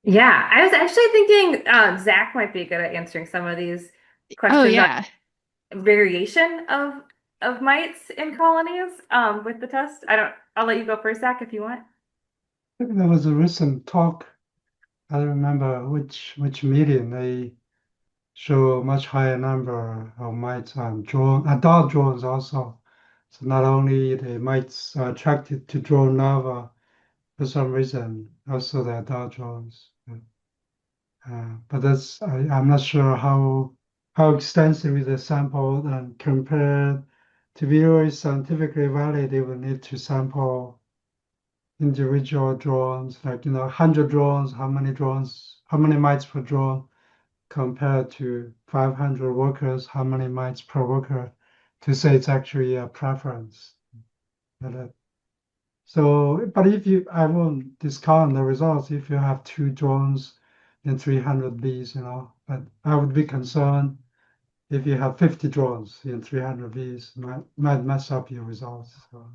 [SPEAKER 1] Yeah, I was actually thinking Zach might be good at answering some of these
[SPEAKER 2] Oh
[SPEAKER 1] questions
[SPEAKER 2] yeah.
[SPEAKER 1] on variation of mites in colonies with the test. I'll let you go first, Zach, if you want.
[SPEAKER 3] I think there was a recent talk. I don't remember which meeting they show a much higher number of mites on adult drones also. So not only the mites are attracted to drone larvae for some reason, also the adult drones. But I'm not sure how extensively they sampled and compared to be really scientifically valid. They will need to sample individual drones, like 100 drones, how many mites per drone, compared to 500 workers, how many mites per worker, to say it's actually a preference. But I won't discount the results if you have 2 drones and 300 bees, but I would be concerned if you have 50 drones and 300 bees, might mess up your results. So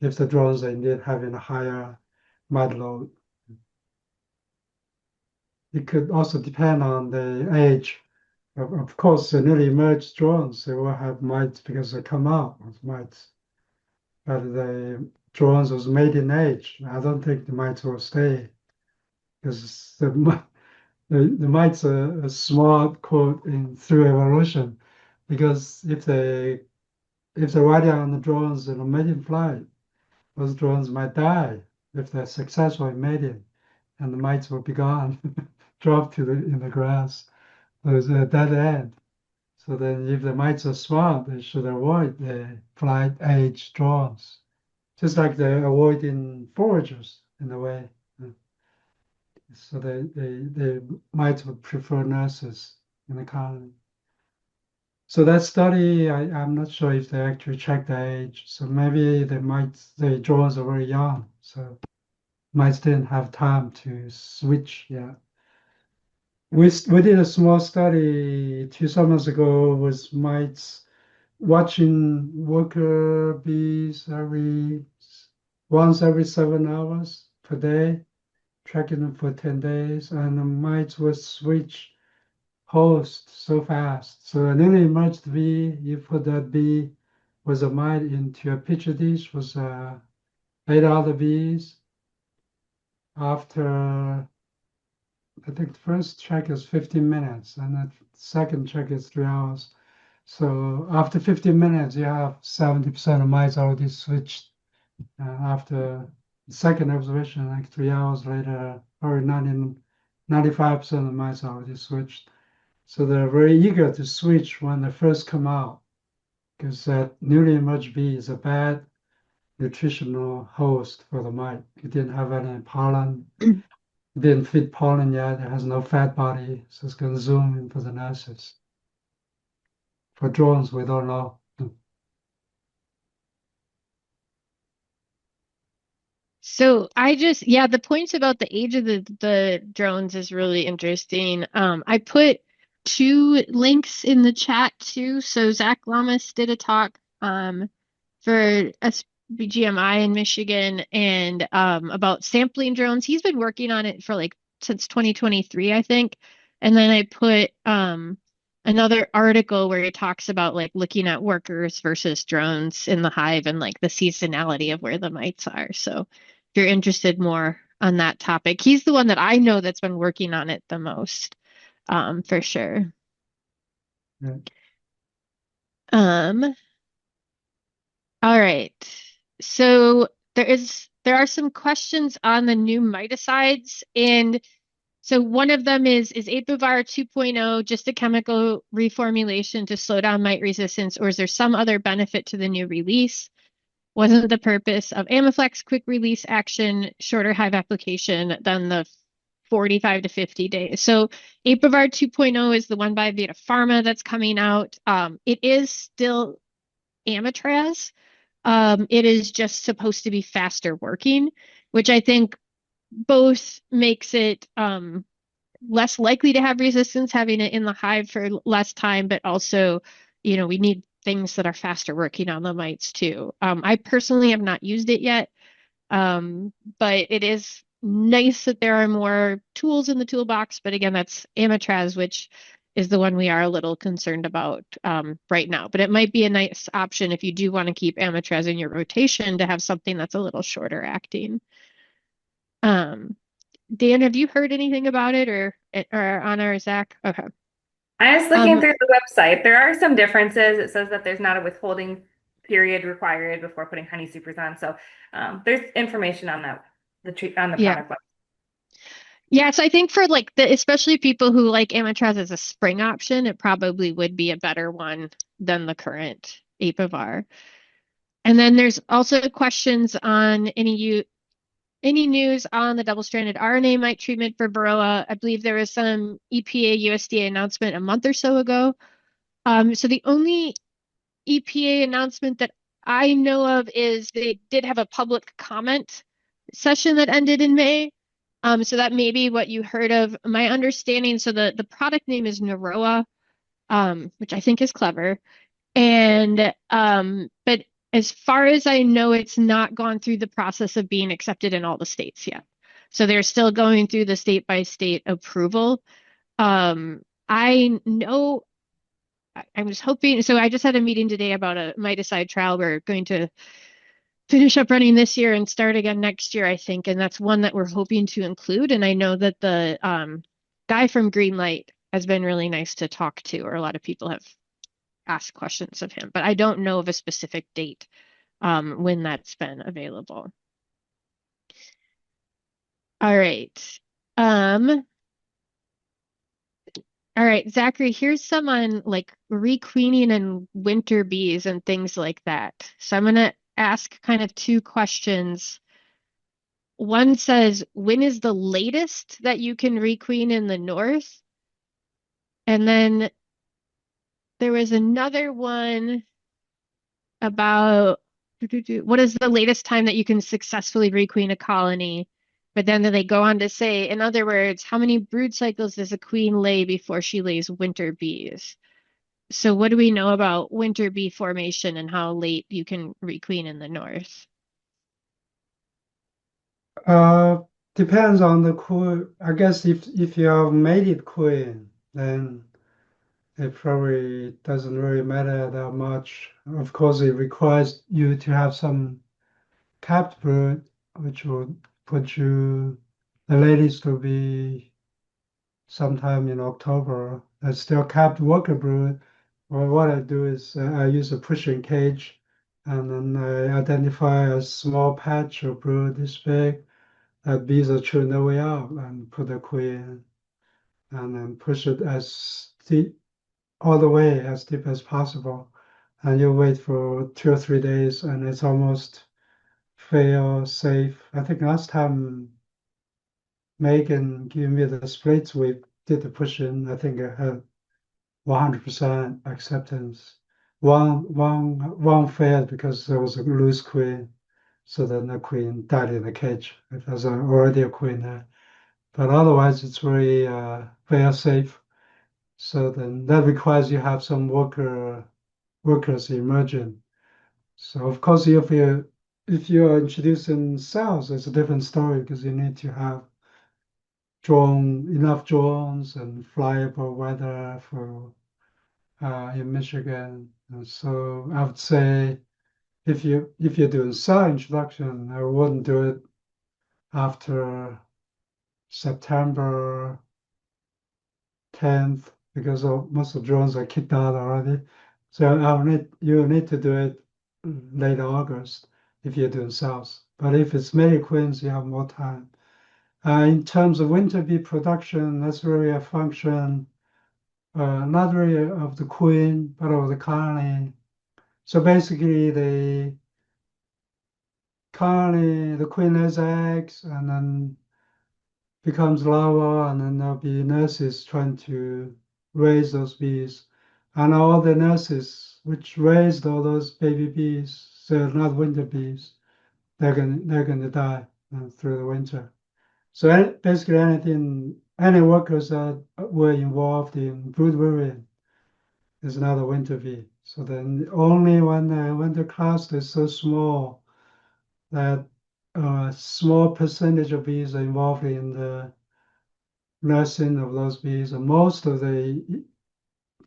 [SPEAKER 3] if the drones are indeed having a higher mite load, it could also depend on the age. Of course, the newly emerged drones, they will have mites because they come out with mites. But the drones was made in age. I don't think the mites will stay because the mites are a smart quote in through evolution. Because if they're riding on the drones in a mating flight, those drones might die if they're successful in mating, and the mites will be gone, dropped in the grass. There's a dead end. So then if the mites are smart, they should avoid the flight age drones, just like they're avoiding foragers in a way. So they mites would prefer nurses in the colony. So that study, I'm not sure if they actually checked the age. So maybe the drones are very young. So mites didn't have time to switch. Yeah. We did a small study 2 summers ago with mites watching worker bees once every 7 hours per day, tracking them for 10 days, and the mites would switch host so fast. So a newly emerged bee, you put that bee with a mite into a petri dish with eight other bees. After, I think the first check is 15 minutes and the second check is 3 hours. So after 15 minutes, you have 70% of mice already switched. After the second observation, like 3 hours later, or 95% of mice already switched. So they're very eager to switch when they first come out, because that newly emerged bee is a bad nutritional host for the mite. It didn't have any pollen, it didn't feed pollen yet, it has no fat body, so it's going to zoom in for the nurses. For drones, we don't know.
[SPEAKER 2] So yeah, the points about the age of the drones is really interesting. I put two links in the chat too. So Zach Lamas did a talk for SBGMI in Michigan and about sampling drones. He's been working on it for like since 2023, I think. And then I put another article where he talks about like looking at workers versus drones in the hive and like the seasonality of where the mites are. So if you're interested more on that topic, he's the one that I know that's been working on it the most, for sure.
[SPEAKER 3] Yeah.
[SPEAKER 2] All right. So there are some questions on the new miticides, and so one of them is Apivar 2.0 just a chemical reformulation to slow down mite resistance, or is there some other benefit to the new release? Wasn't the purpose of Amiflex quick release action shorter hive application than the 45 to 50 days? So Apivar 2.0 is the one by Vita Pharma that's coming out. It is still Amitraz. It is just supposed to be faster working, which I think both makes it less likely to have resistance having it in the hive for less time, but also, we need things that are faster working on the mites too. I personally have not used it yet, but it is nice that there are more tools in the toolbox. But again, that's Amitraz, which is the one we are a little concerned about right now. But it might be a nice option if you do want to keep Amitraz in your rotation to have something that's a little shorter acting. Dan, have you heard anything about it or Anna or Zach? Okay.
[SPEAKER 1] I was looking through the website. There are some differences. It says that there's not a withholding period required before putting honey supers on. So there's information on that, on the
[SPEAKER 2] Yeah.
[SPEAKER 1] product website.
[SPEAKER 2] Yeah, so I think for like especially people who like Amitraz as a spring option, it probably would be a better one than the current Apivar. And then there's also questions on any news on the double-stranded RNA mite treatment for Varroa. I believe there was some EPA USDA announcement a month or so ago. So the only EPA announcement that I know of is they did have a public comment session that ended in May. So that may be what you heard of. My understanding, so the product name is Naroa, which I think is clever. And but as far as I know, it's not gone through the process of being accepted in all the states yet. So they're still going through the state by state approval. I know I was hoping, so I just had a meeting today about a miticide trial. We're going to finish up running this year and start again next year, I think. And that's one that we're hoping to include. And I know that the guy from Greenlight has been really nice to talk to, or a lot of people have asked questions of him, but I don't know of a specific date when that's been available. All right. All right, Zachary, here's some on like requeening and winter bees and things like that. So I'm going to ask kind of two questions. One says, when is the latest that you can requeen in the north? And then there was another one about what is the latest time that you can successfully requeen a colony? But then they go on to say, in other words, how many brood cycles does a queen lay before she lays winter bees? So what do we know about winter bee formation and how late you can requeen in the north?
[SPEAKER 3] Depends on the queen. I guess if you have mated queen, then it probably doesn't really matter that much. Of course, it requires you to have some capped brood, which would put you the latest to be sometime in October. That's still capped worker brood. Well, what I do is I use a pushing cage, and then I identify a small patch of brood this big that bees are chewing their way out, and put the queen and then push it as deep all the way as deep as possible. And you wait for 2 or 3 days, and it's almost fail safe. I think last time Megan gave me the splits, we did the push-in. I think I had 100% acceptance. One failed because there was a loose queen, so then the queen died in the cage. It was already a queen there, but otherwise it's very safe. So then that requires you have some workers emerging. So of course, if you're introducing cells, it's a different story because you need to have enough drones and flyable weather for in Michigan. And so I would say if you're doing cell introduction, I wouldn't do it after September 10th because most of the drones are kicked out already. So you need to do it late August if you're doing cells. But if it's many queens, you have more time. In terms of winter bee production, that's really a function, not really of the queen, but of the colony. So basically, the queen lays eggs and then becomes larva, and then there'll be nurses trying to raise those bees. And all the nurses which raised all those baby bees, they're not winter bees. They're gonna die through the winter. So basically, any workers that were involved in brood rearing is not a winter bee. So then only when the winter cluster is so small that a small percentage of bees are involved in the nursing of those bees, and most of the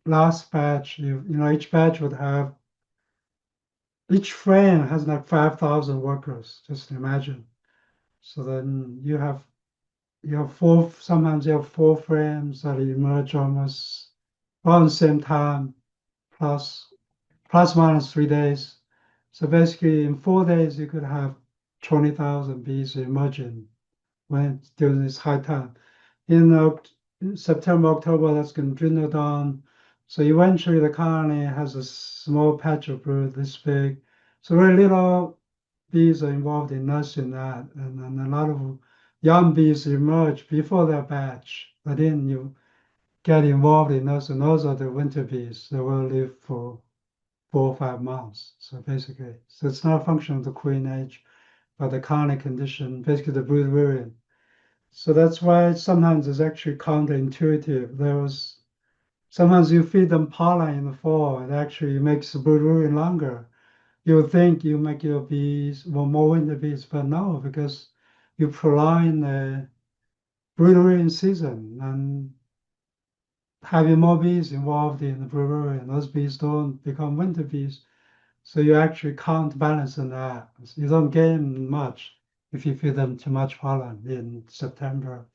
[SPEAKER 3] last batch, each batch would have each frame has like 5,000 workers. Just imagine. So then you have four. Sometimes you have four frames that emerge almost around the same time, plus minus 3 days. So basically, in 4 days, you could have 20,000 bees emerging when during this high time. In September, October, that's going to dwindle down. So eventually, the colony has a small patch of brood this big. So very little bees are involved in nursing that, and then a lot of young bees emerge before their batch. But then you get involved in nursing. Those are the winter bees. They will live for 4 or 5 months. So basically, so it's not a function of the queen age, but the colony condition, basically the brood rearing. So that's why sometimes it's actually counterintuitive. Sometimes you feed them pollen in the fall, it actually makes the brood rearing longer. You would think you make your bees, well, more winter bees, but no, because you prolong the brood rearing season and having more bees involved in the brood rearing, those bees don't become winter bees. So you actually can't balance on that. You don't gain much if you feed them too much pollen in September,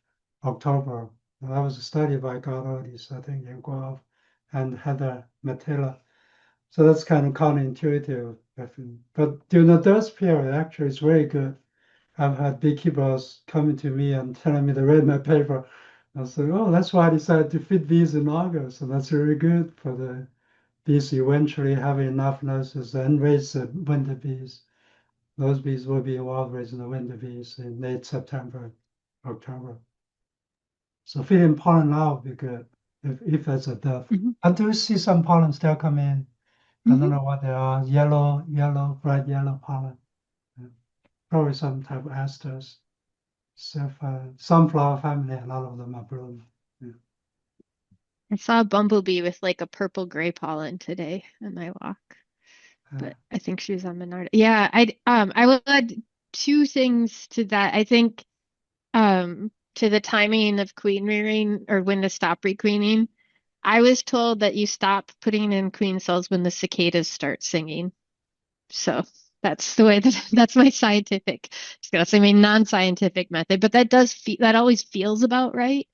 [SPEAKER 3] October. And that was a study by Goddardis, I think, in Guelph, and Heather Matilla. So that's kind of counterintuitive. I think. But during the dust period, actually, it's very good. I've had beekeepers coming to me and telling me they read my paper. I said, oh, that's why I decided to feed bees in August. So that's really good for the bees eventually have enough nurses and raise the winter bees. Those bees will be involved raising the winter bees in late September, October. So feeding pollen now would be good if that's a dove.
[SPEAKER 2] Mhm.
[SPEAKER 3] I do see some pollen still come in. I don't
[SPEAKER 2] Mhm.
[SPEAKER 3] know what they are. Bright yellow pollen. Yeah. Probably some type of asters. Sunflower family, a lot of them are blooming. Yeah.
[SPEAKER 2] I saw a bumblebee with like a purple gray pollen today in my walk,
[SPEAKER 3] Uh,
[SPEAKER 2] but I think she was on Menard. Yeah, I will add two things to that. I think to the timing of queen rearing or when to stop requeening. I was told that you stop putting in queen cells when the cicadas start singing. So that's the way that that's my scientific, just gonna say my non-scientific method, but that does feel that always feels about right.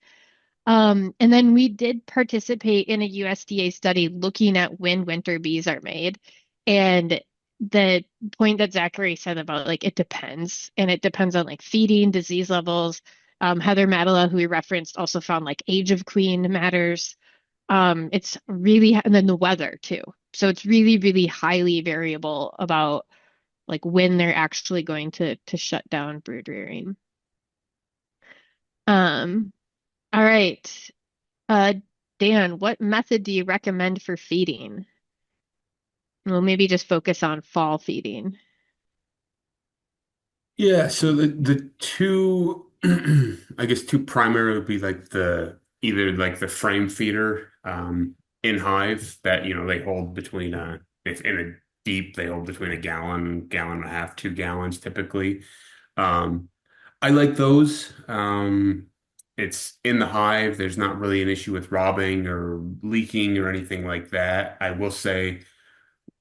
[SPEAKER 2] And then we did participate in a USDA study looking at when winter bees are made. And the point that Zachary said about like it depends, and it depends on like feeding, disease levels. Heather Madela, who we referenced, also found like age of queen matters. It's really, and then the weather too. So it's really, really highly variable about like when they're actually going to shut down brood rearing. Um, all right. Uh, Dan, what method do you recommend for feeding? We'll maybe just focus on fall feeding.
[SPEAKER 4] Yeah, so the two I guess two primary would be like the either like the frame feeder in Hive that they hold between if in a deep they hold between a gallon, gallon and a half, 2 gallons typically. Um I like those. It's in the hive. There's not really an issue with robbing or leaking or anything like that. I will say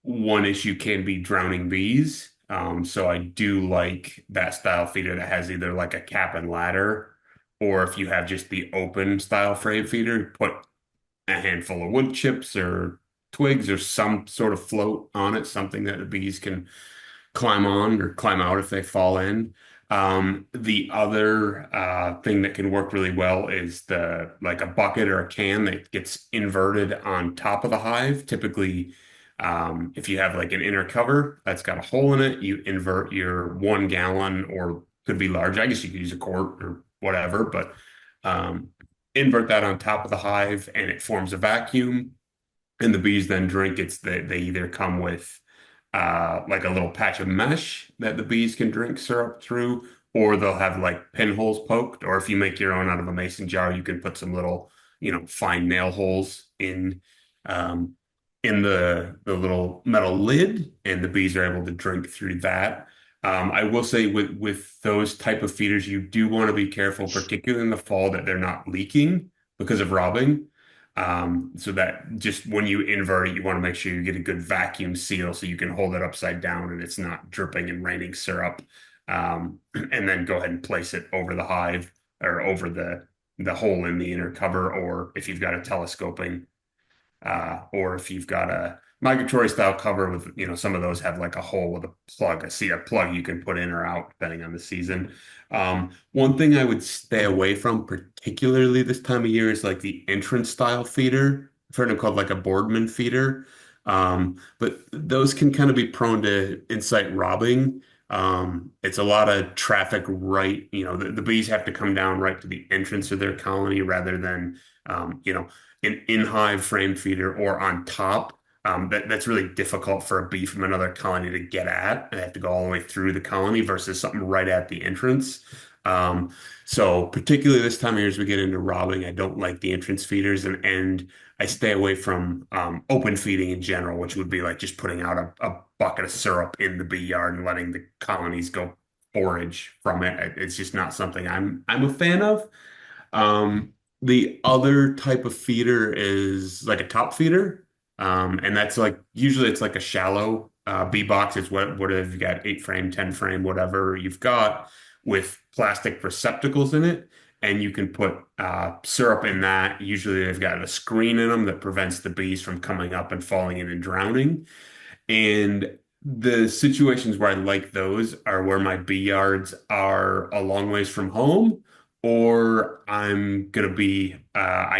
[SPEAKER 4] one issue can be drowning bees. So I do like that style feeder that has either like a cap and ladder, or if you have just the open style frame feeder, put a handful of wood chips or twigs or some sort of float on it, something that the bees can climb on or climb out if they fall in. The other thing that can work really well is the like a bucket or a can that gets inverted on top of the hive. Typically, if you have like an inner cover that's got a hole in it, you invert your 1 gallon or could be large. I guess you could use a quart or whatever, but um, invert that on top of the hive and it forms a vacuum and the bees then drink. They either come with like a little patch of mesh that the bees can drink syrup through, or they'll have like pinholes poked, or if you make your own out of a mason jar, you can put some little, fine nail holes um, in the little metal lid, and the bees are able to drink through that. I will say with those type of feeders, you do want to be careful, particularly in the fall, that they're not leaking because of robbing. So that just when you invert it, you want to make sure you get a good vacuum seal so you can hold it upside down and it's not dripping and raining syrup. And then go ahead and place it over the hive or over the hole in the inner cover, or if you've got a telescoping or if you've got a migratory style cover with, some of those have like a hole with a plug, a plug you can put in or out depending on the season. One thing I would stay away from, particularly this time of year, is like the entrance style feeder. I've heard them called like a Boardman feeder. But those can kind of be prone to incite robbing. It's a lot of traffic right, the bees have to come down right to the entrance of their colony rather than, an in-hive frame feeder or on top. That's really difficult for a bee from another colony to get at. They have to go all the way through the colony versus something right at the entrance. Um, so particularly this time of year as we get into robbing, I don't like the entrance feeders and I stay away from open feeding in general, which would be like just putting out a bucket of syrup in the bee yard and letting the colonies go forage from it. It's just not something I'm a fan of. The other type of feeder is like a top feeder. And that's like usually it's like a shallow bee box. It's what have you got, 8 frame, 10 frame, whatever you've got with plastic receptacles in it. And you can put syrup in that. Usually they've got a screen in them that prevents the bees from coming up and falling in and drowning. And the situations where I like those are where my bee yards are a long ways from home, or I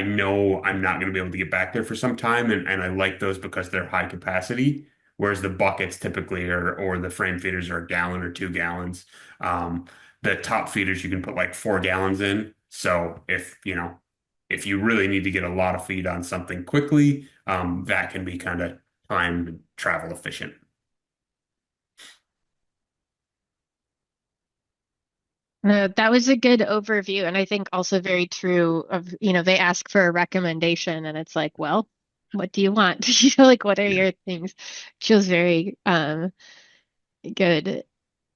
[SPEAKER 4] know I'm not gonna be able to get back there for some time, and I like those because they're high capacity, whereas the buckets typically are, or the frame feeders are a gallon or 2 gallons. Um, the top feeders you can put like 4 gallons in. So if you really need to get a lot of feed on something quickly, that can be kind of time and travel efficient.
[SPEAKER 2] No, that was a good overview, and I think also very true of, they ask for a recommendation and it's like, well, what do you want? Like what are
[SPEAKER 4] Yeah.
[SPEAKER 2] your things? Feels very good.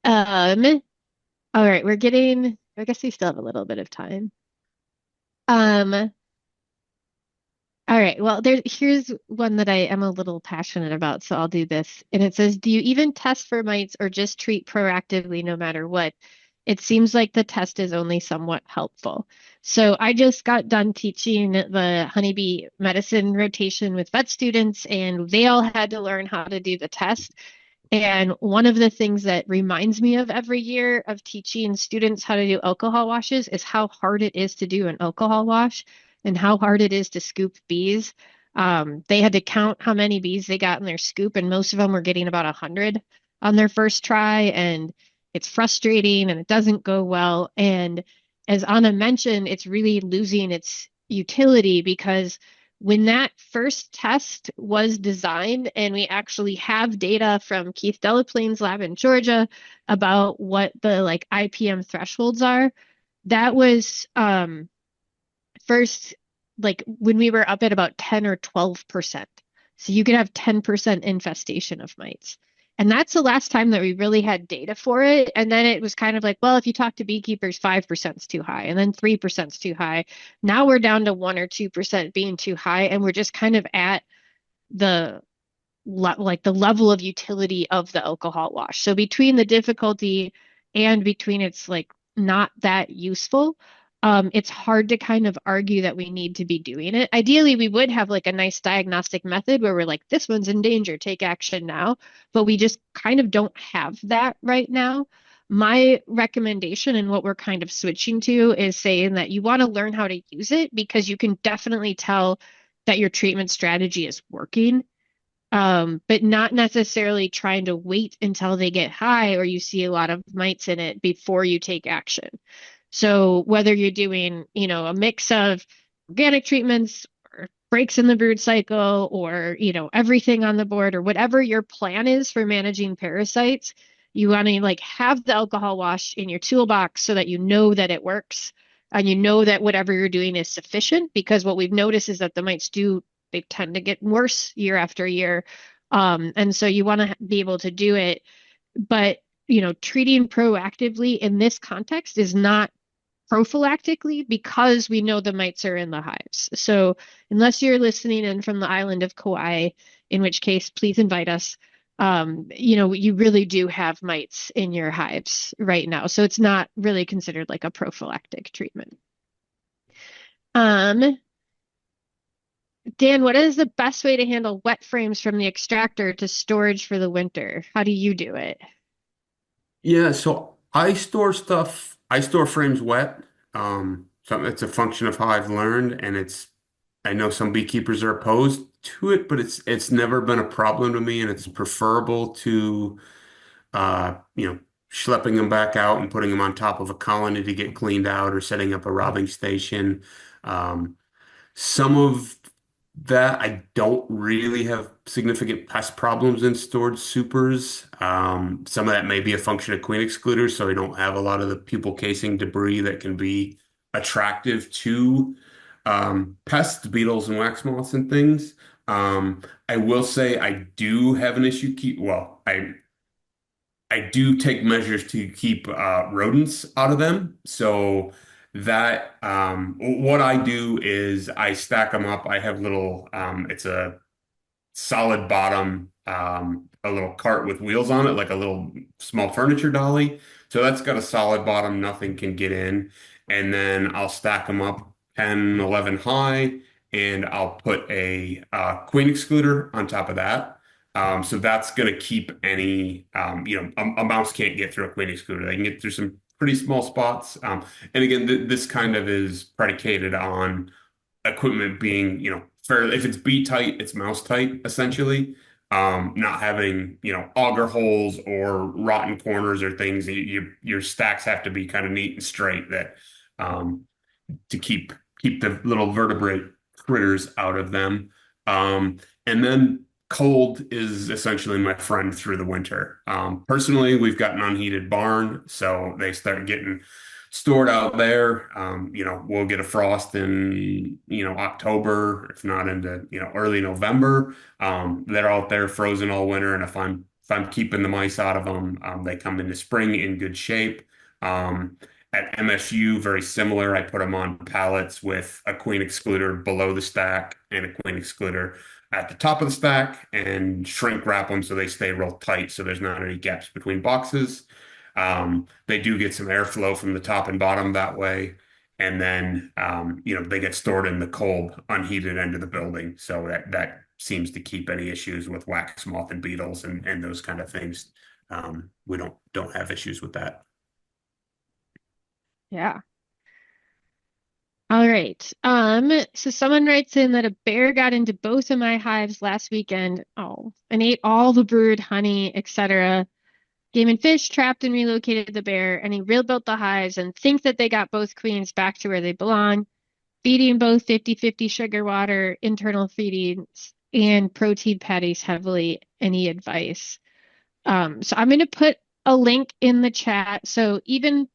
[SPEAKER 2] Um, all right, I guess we still have a little bit of time. Um, All right. Well, here's one that I am a little passionate about, so I'll do this. And it says, do you even test for mites or just treat proactively no matter what? It seems like the test is only somewhat helpful. So I just got done teaching the honeybee medicine rotation with vet students, and they all had to learn how to do the test. And one of the things that reminds me of every year of teaching students how to do alcohol washes is how hard it is to do an alcohol wash and how hard it is to scoop bees. They had to count how many bees they got in their scoop, and most of them were getting about 100 on their first try. And it's frustrating and it doesn't go well. And as Anna mentioned, it's really losing its utility because when that first test was designed, and we actually have data from Keith Delaplane's lab in Georgia about what the like IPM thresholds are, that was first like when we were up at about 10 or 12%. So you could have 10% infestation of mites. And that's the last time that we really had data for it. And then it was kind of like, well, if you talk to beekeepers, 5% is too high, and then 3% is too high. Now we're down to 1 or 2% being too high, and we're just kind of at the like the level of utility of the alcohol wash. So between the difficulty and between it's like not that useful, it's hard to kind of argue that we need to be doing it. Ideally, we would have like a nice diagnostic method where we're like, this one's in danger, take action now. But we just kind of don't have that right now. My recommendation and what we're kind of switching to is saying that you want to learn how to use it because you can definitely tell that your treatment strategy is working, but not necessarily trying to wait until they get high or you see a lot of mites in it before you take action. So whether you're doing, a mix of organic treatments or breaks in the brood cycle or, everything on the board or whatever your plan is for managing parasites, you want to like have the alcohol wash in your toolbox so that you know that it works and you know that whatever you're doing is sufficient, because what we've noticed is that the mites they tend to get worse year after year. And so you want to be able to do it, but treating proactively in this context is not prophylactically because we know the mites are in the hives. So unless you're listening in from the island of Kauai, in which case please invite us. You really do have mites in your hives right now. So it's not really considered like a prophylactic treatment. Dan, what is the best way to handle wet frames from the extractor to storage for the winter? How do you do it?
[SPEAKER 4] Yeah, so I store frames wet. So it's a function of how I've learned, and I know some beekeepers are opposed to it, but it's never been a problem to me, and it's preferable to uh, you know, schlepping them back out and putting them on top of a colony to get cleaned out or setting up a robbing station. Um, some of that I don't really have significant pest problems in stored supers. Some of that may be a function of queen excluders, so we don't have a lot of the pupal casing debris that can be attractive to pests, beetles, and wax moths and things. I will say I do have an issue I do take measures to keep rodents out of them. So that what I do is I stack them up. I have it's a solid bottom, a little cart with wheels on it, like a little small furniture dolly. So that's got a solid bottom, nothing can get in. And then I'll stack them up 10, 11 high, and I'll put a queen excluder on top of that. So that's going to keep a mouse can't get through a queen excluder. They can get through some pretty small spots. And again, this kind of is predicated on equipment being, fairly, if it's bee tight, it's mouse tight, essentially. Not having, auger holes or rotten corners or things. Your stacks have to be kind of neat and straight um, to keep the little vertebrate critters out of them. And then cold is essentially my friend through the winter. Personally, we've got an unheated barn, so they start getting stored out there. We'll get a frost in, October, if not into, early November. They're out there frozen all winter, and if I'm keeping the mice out of them, they come into spring in good shape. At MSU, very similar. I put them on pallets with a queen excluder below the stack and a queen excluder at the top of the stack and shrink wrap them so they stay real tight so there's not any gaps between boxes. They do get some airflow from the top and bottom that way. And then, they get stored in the cold, unheated end of the building. So that seems to keep any issues with wax moth and beetles and those kind of things. We don't have issues with that.
[SPEAKER 2] Yeah. All right. So someone writes in that a bear got into both of my hives last weekend. Oh, and ate all the brood honey, etc. Game and Fish trapped and relocated the bear, and he rebuilt the hives and think that they got both queens back to where they belong, feeding both 50/50 sugar water, internal feedings, and protein patties heavily. Any advice? So I'm going to put a link in the chat. So even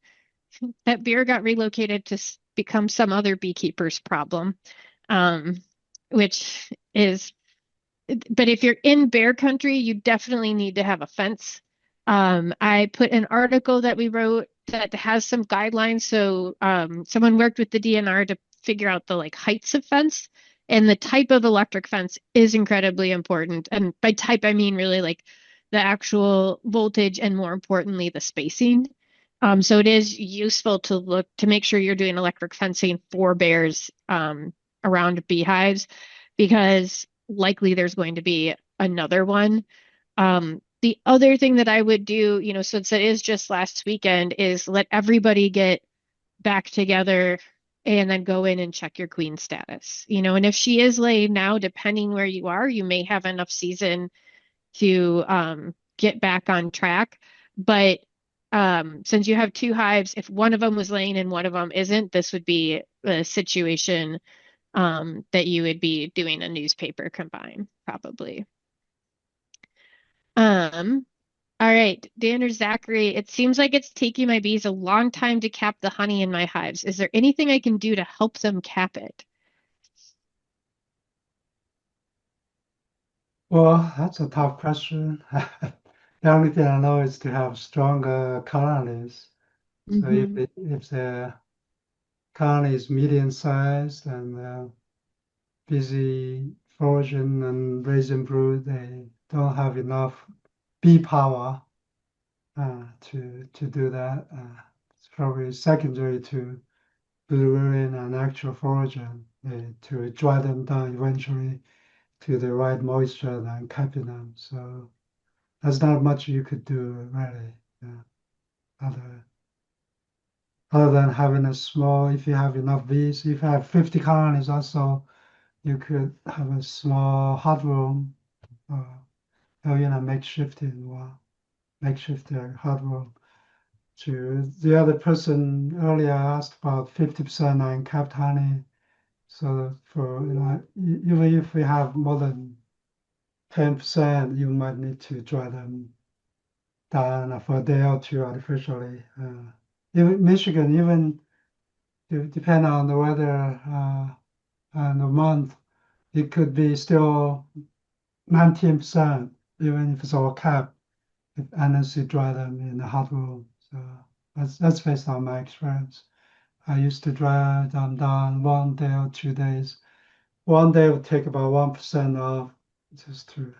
[SPEAKER 2] that beer got relocated to become some other beekeeper's problem, um, which is, but if you're in bear country, you definitely need to have a fence. I put an article that we wrote that has some guidelines. So someone worked with the DNR to figure out the like heights of fence, and the type of electric fence is incredibly important. And by type, I mean really like the actual voltage and more importantly, the spacing. So it is useful to look to make sure you're doing electric fencing for bears around beehives because likely there's going to be another one. The other thing that I would do, since it is just last weekend, is let everybody get back together and then go in and check your queen status. And if she is laying now, depending where you are, you may have enough season to get back on track. But since you have two hives, if one of them was laying and one of them isn't, this would be a situation that you would be doing a newspaper combine, probably. All right, Dan or Zachary, it seems like it's taking my bees a long time to cap the honey in my hives. Is there anything I can do to help them cap it?
[SPEAKER 3] Well, that's a tough question. The only thing I know is to have stronger colonies. So
[SPEAKER 2] Mm-hmm.
[SPEAKER 3] if the colony is medium sized and busy foraging and raising brood, they don't have enough bee power to do that. It's probably secondary to blue rearing and actual foraging to dry them down eventually to the right moisture and capping them. So there's not much you could do really. Yeah. Other other than having a small, if you have enough bees, if you have 50 colonies also, you could have a small hot room, uh, makeshift hot room. To the other person earlier asked about 50% uncapped honey. So for even if we have more than 10%, you might need to dry them down for a day or two artificially. Even Michigan, even depending on the weather and the month, it could be still 19%, even if it's all capped, unless you dry them in the hot room. So that's based on my experience. I used to dry them down 1 day or 2 days. 1 day would take about 1% off, just to.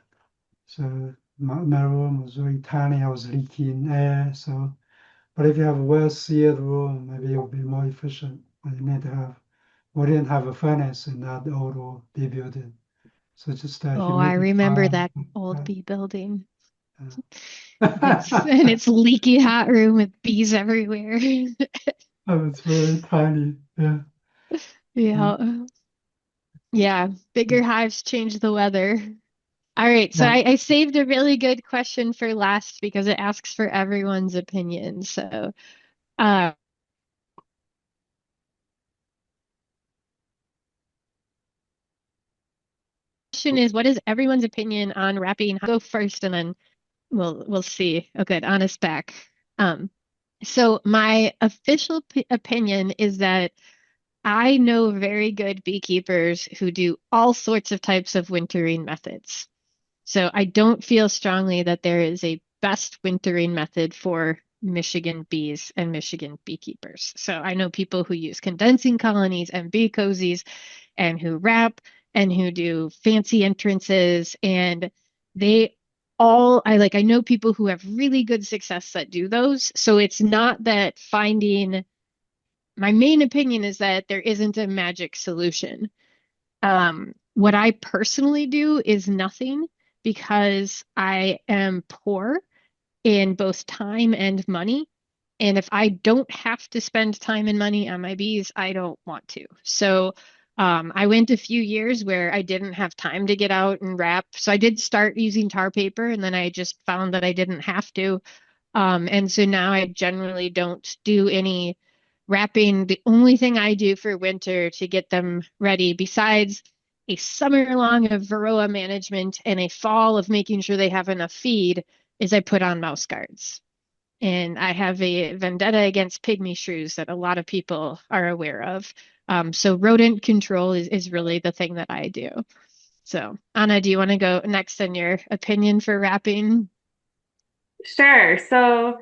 [SPEAKER 3] So my room was very tiny. I was leaking air. So, but if you have a well-sealed room, maybe it will be more efficient. But you need to have. We didn't have a furnace in that old bee building, so just a
[SPEAKER 2] Oh, I remember
[SPEAKER 3] humidifier.
[SPEAKER 2] that old bee building.
[SPEAKER 3] Yeah.
[SPEAKER 2] And it's leaky hot room with bees everywhere.
[SPEAKER 3] Oh, it's very tiny. Yeah. Yeah.
[SPEAKER 2] Yeah. Yeah. Bigger hives change the weather. All right. So
[SPEAKER 3] Yeah.
[SPEAKER 2] I saved a really good question for last because it asks for everyone's opinion. So, uh, question is, what is everyone's opinion on wrapping? I'll go first and then we'll see. Oh, good. On us back. Um, so my official opinion is that I know very good beekeepers who do all sorts of types of wintering methods. So I don't feel strongly that there is a best wintering method for Michigan bees and Michigan beekeepers. So I know people who use condensing colonies and bee cozies and who wrap and who do fancy entrances, and they all I know people who have really good success that do those. So it's not that finding my main opinion is that there isn't a magic solution. What I personally do is nothing because I am poor in both time and money. And if I don't have to spend time and money on my bees, I don't want to. So I went a few years where I didn't have time to get out and wrap. So I did start using tar paper, and then I just found that I didn't have to. And so now I generally don't do any wrapping. The only thing I do for winter to get them ready, besides a summer long of varroa management and a fall of making sure they have enough feed, is I put on mouse guards. And I have a vendetta against pygmy shrews that a lot of people are aware of. So rodent control is really the thing that I do. So Anna, do you want to go next on your opinion for wrapping?
[SPEAKER 1] Sure. So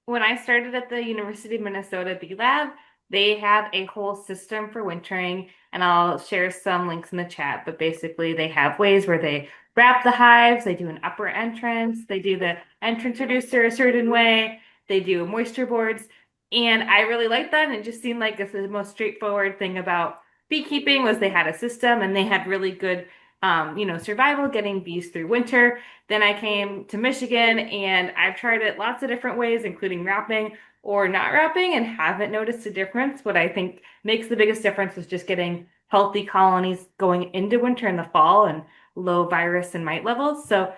[SPEAKER 1] when I started at the University of Minnesota Bee Lab, they have a whole system for wintering, and I'll share some links in the chat. But basically, they have ways where they wrap the hives, they do an upper entrance, they do the entrance reducer a certain way, they do moisture boards. And I really liked that. And it just seemed like the most straightforward thing about beekeeping was they had a system and they had really good, survival getting bees through winter. Then I came to Michigan and I've tried it lots of different ways, including wrapping or not wrapping, and haven't noticed a difference. What I think makes the biggest difference is just getting healthy colonies going into winter in the fall and low virus and mite levels. So,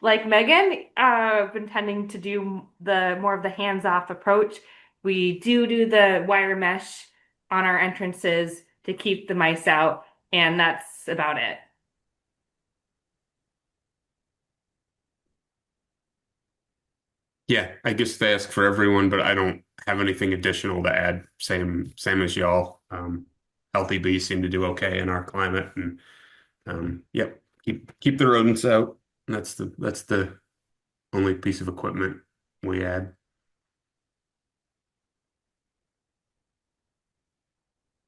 [SPEAKER 1] like Megan, I've been tending to do the more of the hands-off approach. We do the wire mesh on our entrances to keep the mice out, and that's about it.
[SPEAKER 4] Yeah, I guess they ask for everyone, but I don't have anything additional to add. Same as y'all. Healthy bees seem to do okay in our climate, and yep, keep the rodents out. That's the only piece of equipment we add.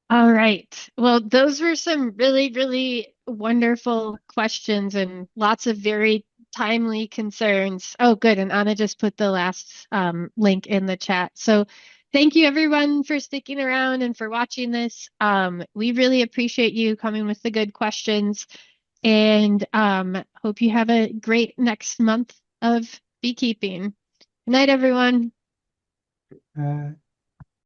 [SPEAKER 2] All right. Well, those were some really, really wonderful questions and lots of very timely concerns. Oh, good. And Anna just put the last link in the chat. So thank you everyone for sticking around and for watching this. We really appreciate you coming with the good questions, and hope you have a great next month of beekeeping. Good night, everyone.
[SPEAKER 3] Uh,